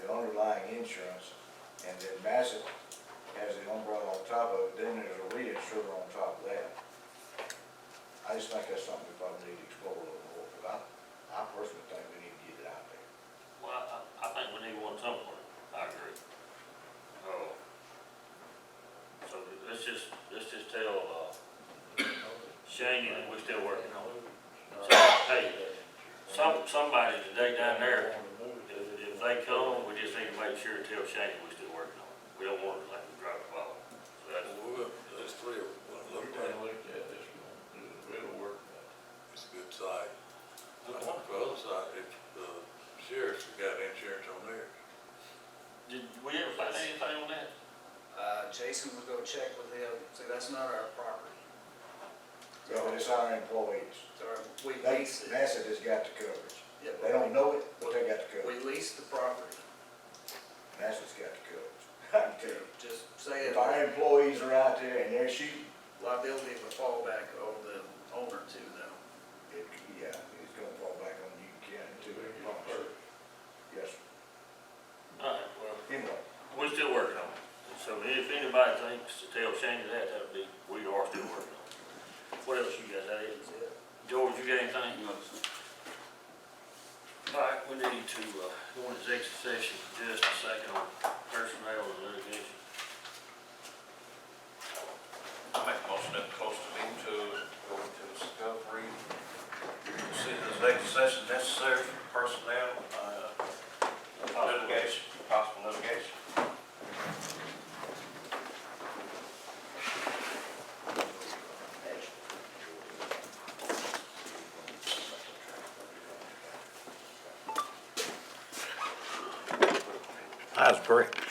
the underlying insurance, and then Massett has the umbrella on top of it, then there's a reinsurer on top of that. I just think that's something we probably need to explore a little more, because I personally think we need to get it out there. Well, I think we need one somewhere, I agree. So let's just tell, Shane that we're still working on it. So, hey, somebody today down there, if they come, we just need to make sure to tell Shane we're still working on it. We don't want it like we drop the ball. So that's, There's three of them, look Every at time I it, look at this, it'll work. it's a good site. On the other side, it's, the sheriff's got insurance on theirs. did we ever find anything on that? Jason was gonna check with him, see, that's not our property. Yeah, but it's our employees. So we They, lease it. Massett has got the coverage. Yeah, They don't know it, but they got the We coverage. lease the property. Massett's got the coverage. I can tell you. Just say If it, our employees are out there and they're shooting, liability would fall back on the owner too, though. yeah, it's gonna fall back on you, County, too, I promise you. Yes, sir. All right, well, Anyway, we're still working on it. So if anybody thinks to tell Shane that'd be, we are still working on it. What else you guys had? George, you got anything? You understand? All right, we need to, go into executive session for just a second on personnel and litigation. I make a motion that close the meeting to go into discovery. Consider the executive session necessary for personnel, litigation, possible litigation. that's correct.